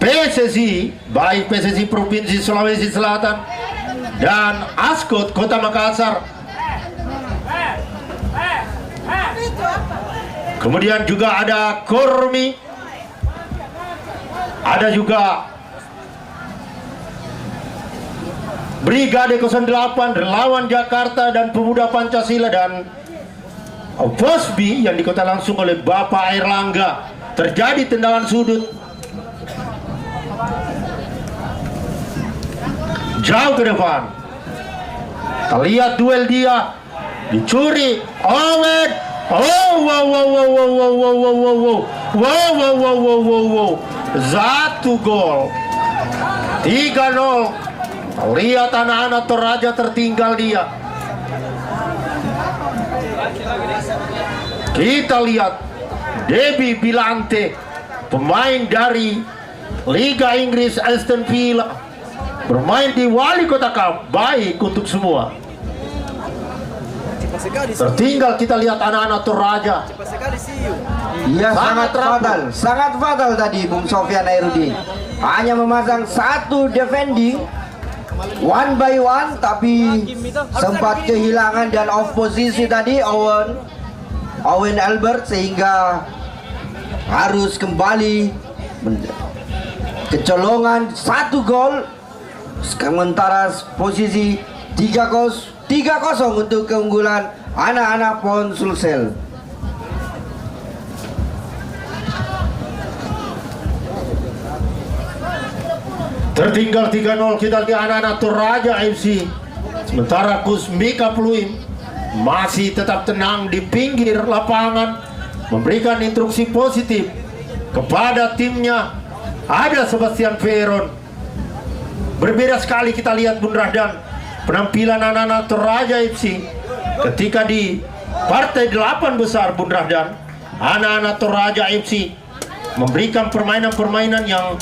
PSSI, baik PSSI Provinsi Sulawesi Selatan dan ASKOT Kota Makassar. Kemudian juga ada Kormi, ada juga Brigade 08, Relawan Jakarta dan Pemuda Pancasila, dan Fosbi yang dikota langsung oleh Bapak Airlangga. Terjadi tendangan sudut jauh ke depan. Kita lihat duel dia, dicuri Omed. Oh, wow, wow, wow, wow, wow, wow, wow, wow, wow, wow, wow, wow, wow, wow. 1 gol, 3-0. Lihat anak-anak Toraja tertinggal dia. Kita lihat Debbie Bilante, pemain dari Liga Inggris Aston Villa, bermain di Wali Kota Cup. Baik untuk semua. Tertinggal kita lihat anak-anak Toraja. Iya, sangat fatal tadi Bung Sofyan Hairudin. Hanya memasang 1 defending 1 by 1, tapi sempat kehilangan dan off posisi tadi Owen Albert, sehingga harus kembali kecolongan 1 gol. Sementara posisi 3-0 untuk keunggulan anak-anak Pohon Sulsel. Tertinggal 3-0 kita lihat anak-anak Toraja FC. Sementara Coach Mika Pluim masih tetap tenang di pinggir lapangan, memberikan instruksi positif kepada timnya. Ada Sebastian Veron. Berbeda sekali kita lihat Bung Rahdan penampilan anak-anak Toraja FC ketika di partai 8 besar. Bung Rahdan, anak-anak Toraja FC memberikan permainan-permainan yang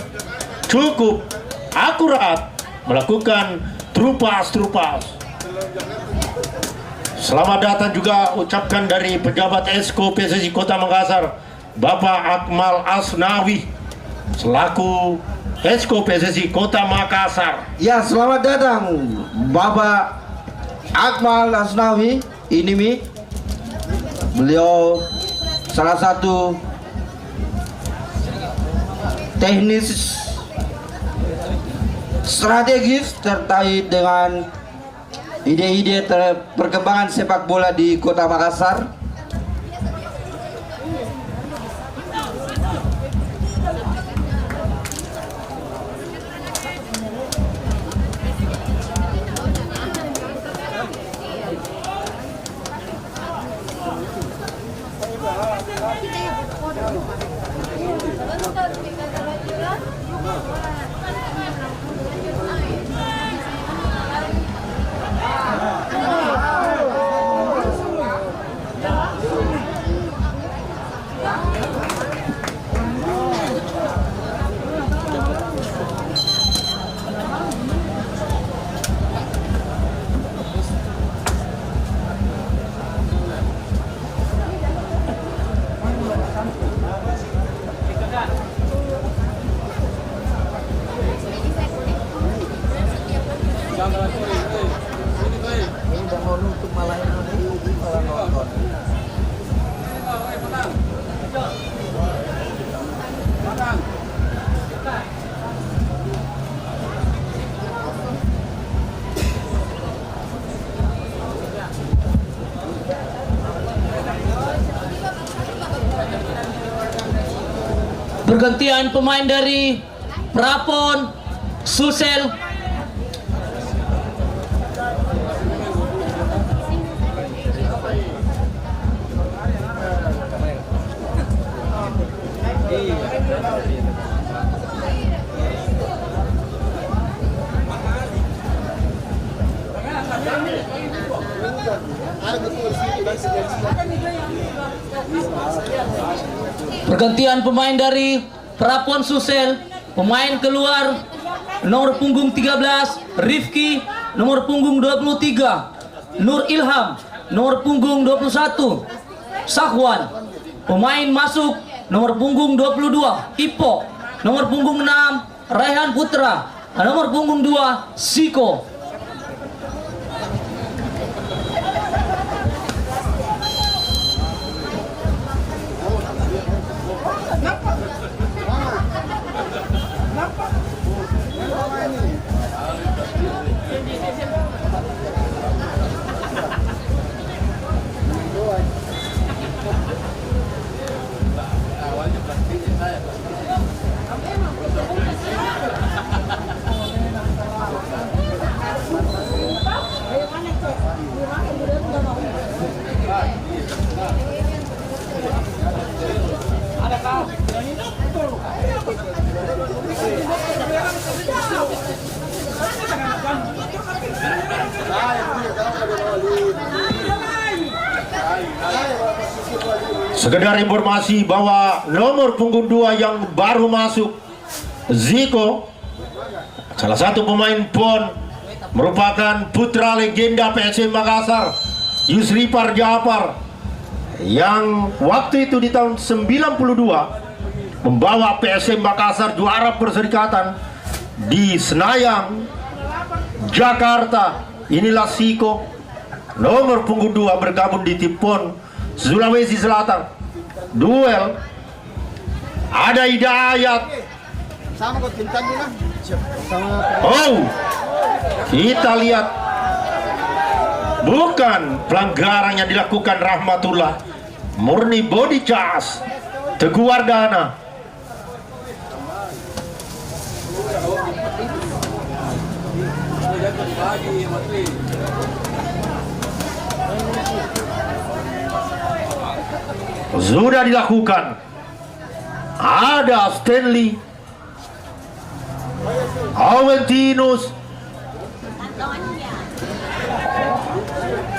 cukup akurat, melakukan true pass. Selamat datang juga ucapkan dari pejabat Esko PSSI Kota Makassar, Bapak Akmal Asnawi, selaku Esko PSSI Kota Makassar. Ya, selamat datang Bapak Akmal Asnawi Inimi. Beliau salah satu teknis strategis terkait dengan ide-ide perkembangan sepak bola di Kota Makassar. Pergantian pemain dari Prapon Susel. Pergantian pemain dari Prapon Susel. Pemain keluar nomor punggung 13 Rifki, nomor punggung 23 Nur Ilham, nomor punggung 21 Sahwan. Pemain masuk nomor punggung 22 Ipo, nomor punggung 6 Raihan Putra, nomor punggung 2 Siko. Sekedar informasi bahwa nomor punggung 2 yang baru masuk Ziko, salah satu pemain PON, merupakan putra legenda PSM Makassar Yusri Parjapar, yang waktu itu di tahun 92 membawa PSM Makassar juara perserikatan di Senayan, Jakarta. Inilah Siko, nomor punggung 2, bergabung di tim PON Sulawesi Selatan. Duel ada Hidayat. Oh, kita lihat bukan pelanggaran yang dilakukan Rahmatullah, murni body charge Teguh Wardana. Sudah dilakukan. Ada Stanley, Aventinus,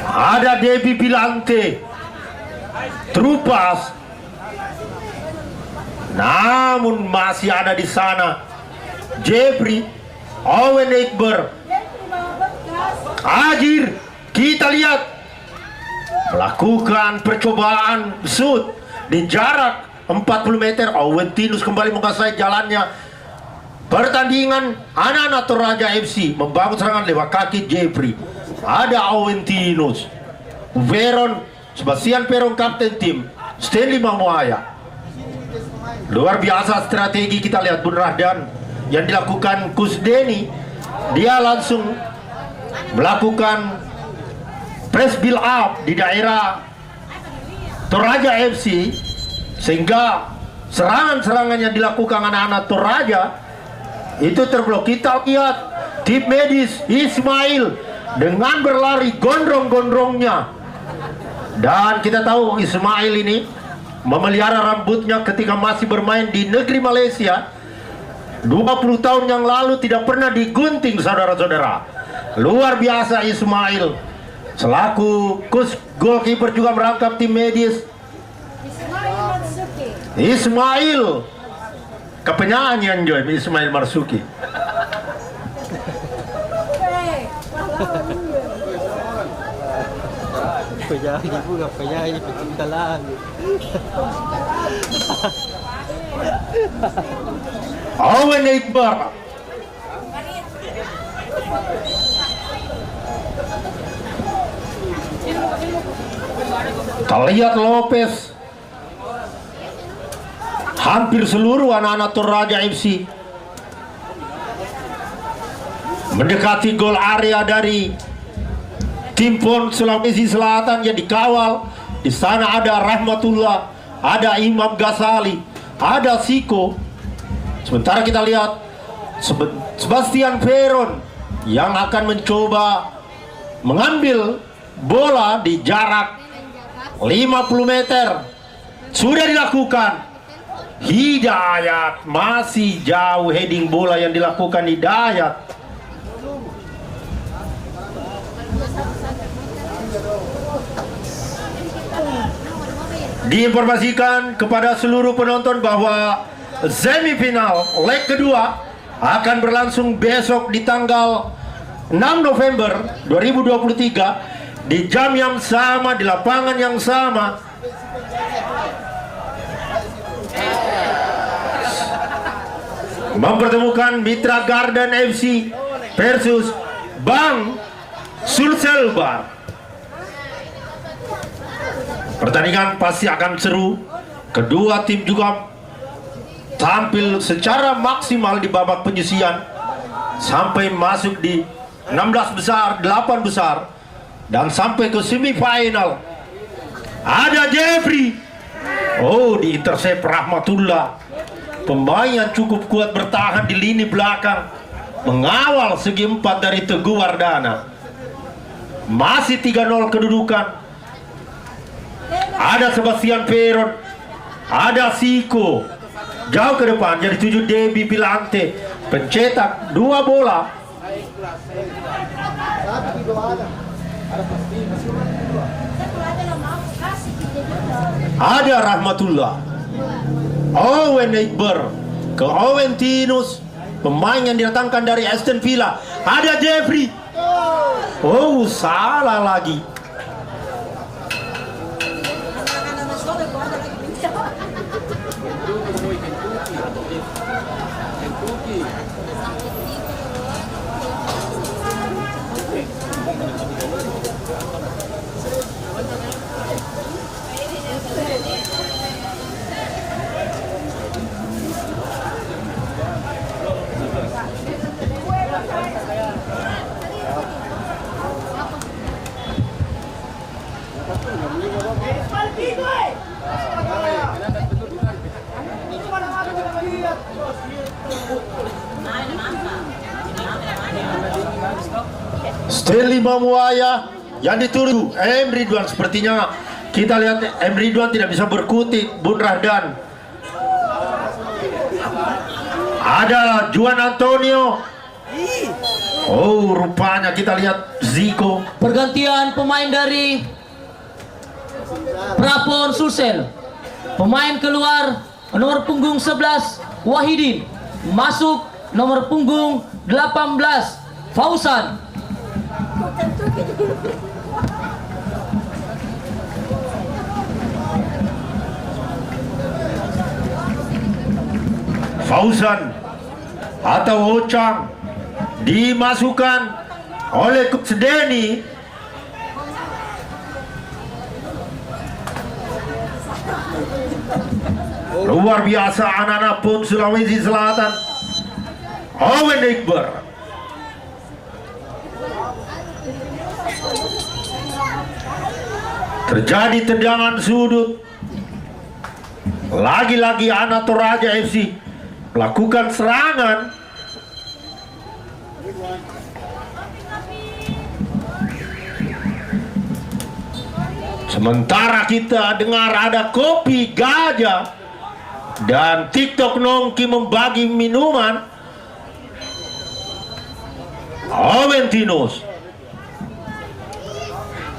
ada Debbie Pilante, Trupas. Namun masih ada di sana Jeffrey, Owen Ekber, Ajir. Kita lihat melakukan percobaan shoot di jarak 40 meter. Aventinus kembali menguasai jalannya, pertandingan anak-anak Toraja FC membangun serangan lewat kaki Jeffrey. Ada Awentinus, Veron, Sebastian Peron kapten tim, Stanley Mamuaya. Luar biasa strategi kita lihat Bun Rahdan yang dilakukan Kus Denny. Dia langsung melakukan press build up di daerah Toraja FC sehingga serangan-serangan yang dilakukan anak-anak Toraja itu terblok. Kita lihat tim medis Ismail dengan berlari gondrong-gondrongnya, dan kita tahu Ismail ini memelihara rambutnya ketika masih bermain di negeri Malaysia 20 tahun yang lalu, tidak pernah digunting saudara-saudara. Luar biasa Ismail. Selaku coach goalkeeper juga merangkap tim medis. Ismail kepenyanyian Joy, Ismail Marzuki. Penyanyi bukan penyanyi, pecinta lagu. Owen Iqbar. Kita lihat Lopez. Hampir seluruh anak-anak Toraja FC mendekati gol area dari tim PON Sulawesi Selatan yang dikawal. Di sana ada Rahmatullah, ada Imam Ghazali, ada Siko. Sementara kita lihat Sebastian Peron yang akan mencoba mengambil bola di jarak 50 meter. Sudah dilakukan. Hidayat masih jauh heading bola yang dilakukan Hidayat. Diinformasikan kepada seluruh penonton bahwa semifinal leg kedua akan berlangsung besok di tanggal 6 November 2023 di jam yang sama, di lapangan yang sama. Mempertemukan Mitra Garden FC versus Bang Sulselbar. Pertandingan pasti akan seru. Kedua tim juga tampil secara maksimal di babak penyisian sampai masuk di 16 besar, 8 besar, dan sampai ke semifinal. Ada Jeffrey. Oh, di intercept Rahmatullah. Pemain yang cukup kuat bertahan di lini belakang, mengawal segi 4 dari Teguh Wardana. Masih 3-0 kedudukan. Ada Sebastian Peron, ada Siko. Jauh ke depan jadi 7 Debbie Pilante, pencetak 2 bola. Ada Rahmatullah, Owen Iqbar ke Owen Tinus, pemain yang didatangkan dari Aston Villa. Ada Jeffrey. Oh, salah lagi. Stanley Mamuaya yang ditunggu M. Ridwan. Sepertinya kita lihat M. Ridwan tidak bisa berkutik, Bun Rahdan. Ada Juan Antonio. Oh, rupanya kita lihat Ziko. Pergantian pemain dari Prapon Sulsel. Pemain keluar nomor punggung 11 Wahidin. Masuk nomor punggung 18 Fausan. Fauzan atau Ocang dimasukkan oleh Coach Denny. Luar biasa anak-anak pun Sulawesi Selatan. Owen Iqbar. Terjadi tendangan sudut. Lagi-lagi anak Toraja FC melakukan serangan. Sementara kita dengar ada kopi gajah dan TikTok Nongki membagi minuman. Aventinus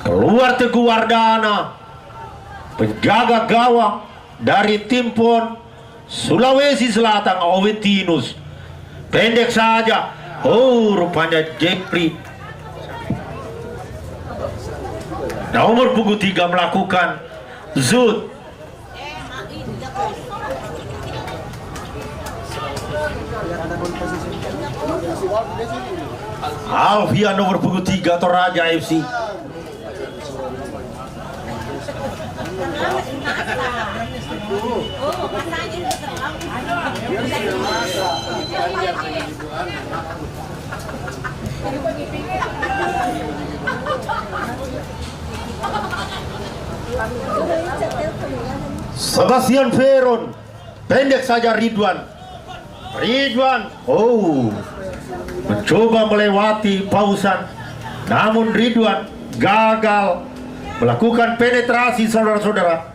keluar Teguh Wardana, penjaga gawang dari tim PON Sulawesi Selatan. Aventinus pendek saja. Oh, rupanya Jeffrey nomor punggung 3 melakukan zoom. Alfian nomor punggung 3 Toraja FC. Sebastian Veron, pendek saja Ridwan. Oh, mencoba melewati pausan, namun Ridwan gagal melakukan penetrasi, saudara-saudara.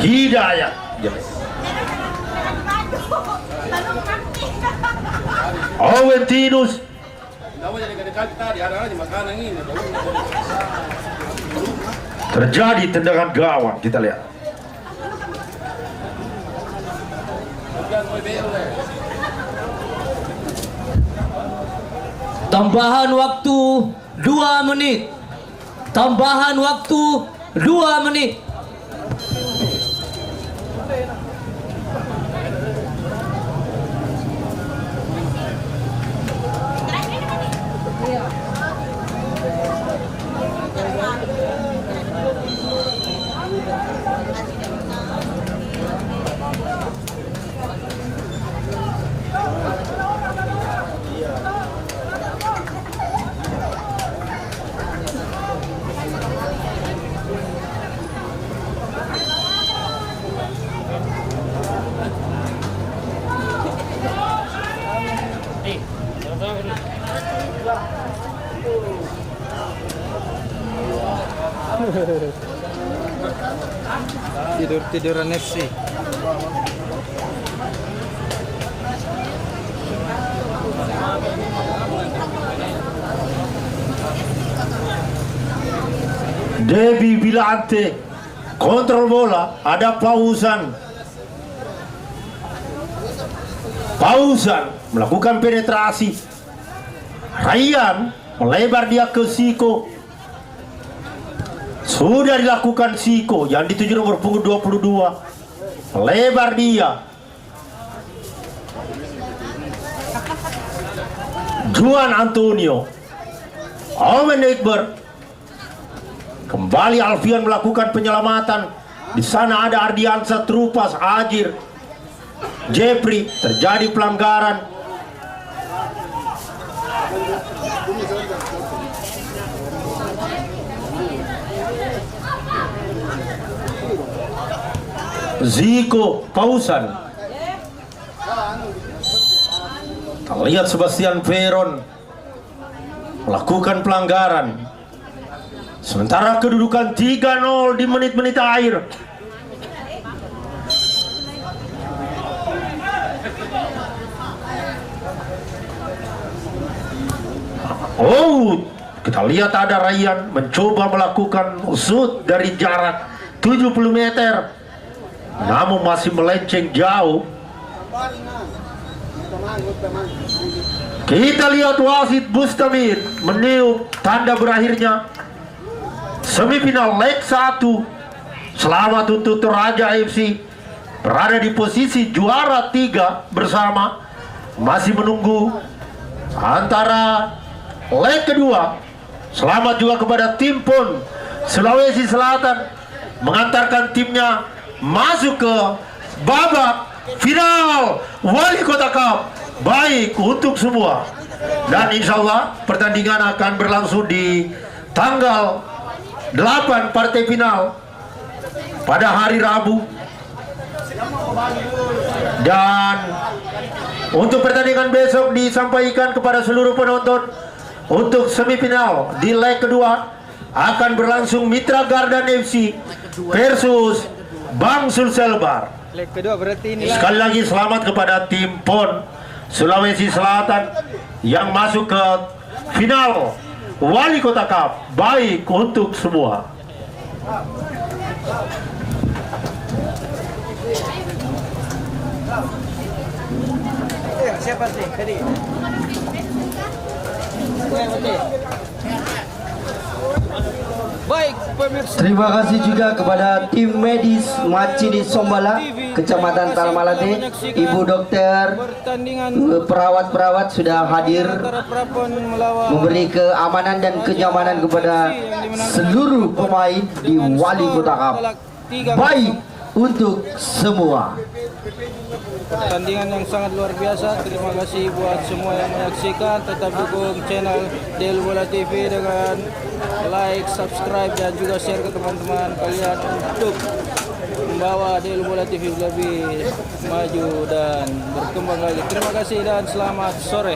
Hidayat. Aventinus. Terjadi tendangan gawang, kita lihat. Tambahan waktu 2 menit. Tambahan waktu 2 menit. Tidur-tiduran FC. Debbie Bilante kontrol bola, ada Pausan melakukan penetrasi. Ryan melebar dia ke Siko. Sudah dilakukan Siko yang dituju nomor punggung 22. Melebar dia. Juan Antonio. Owen Iqbar. Kembali Alfian melakukan penyelamatan. Di sana ada Ardiansa Trupas, Ajir, Jeffrey. Terjadi pelanggaran. Ziko Pausan. Lihat Sebastian Veron melakukan pelanggaran. Sementara kedudukan 3-0 di menit-menit akhir. Oh, kita lihat ada Ryan mencoba melakukan shoot dari jarak 70 meter. Namun masih melenceng jauh. Kita lihat wasit Bustamir meniup tanda berakhirnya semifinal leg 1 Selamat untuk Toraja FC berada di posisi juara 3 bersama, masih menunggu antara leg kedua. Selamat juga kepada tim PON Sulawesi Selatan mengantarkan timnya masuk ke babak final Wali Kota Cup. Baik untuk semua, dan insya Allah pertandingan akan berlangsung di tanggal 8 partai final pada hari Rabu. Dan untuk pertandingan besok disampaikan kepada seluruh penonton, untuk semifinal di leg kedua akan berlangsung Mitra Gardan FC versus Bang Sulselbar. Leg kedua berarti ini Sekali lagi selamat kepada tim PON Sulawesi Selatan yang masuk ke final Wali Kota Cup. Baik untuk semua. siapa sih tadi? Baik pemirsa, Terima kasih juga kepada tim medis Macini Sombala, Kecamatan Talmalate, Ibu Dokter, pertandingan perawat-perawat sudah hadir antara Prapon melawan memberi keamanan dan kenyamanan kepada seluruh pemain di Wali Kota Cup. Baik untuk semua. pertandingan yang sangat luar biasa. Terima kasih buat semua yang menyaksikan. Tetap dukung channel Del Bola TV dengan like, subscribe dan juga share ke teman-teman kalian untuk membawa Del Bola TV lebih maju dan berkembang lagi. Terima kasih dan selamat sore.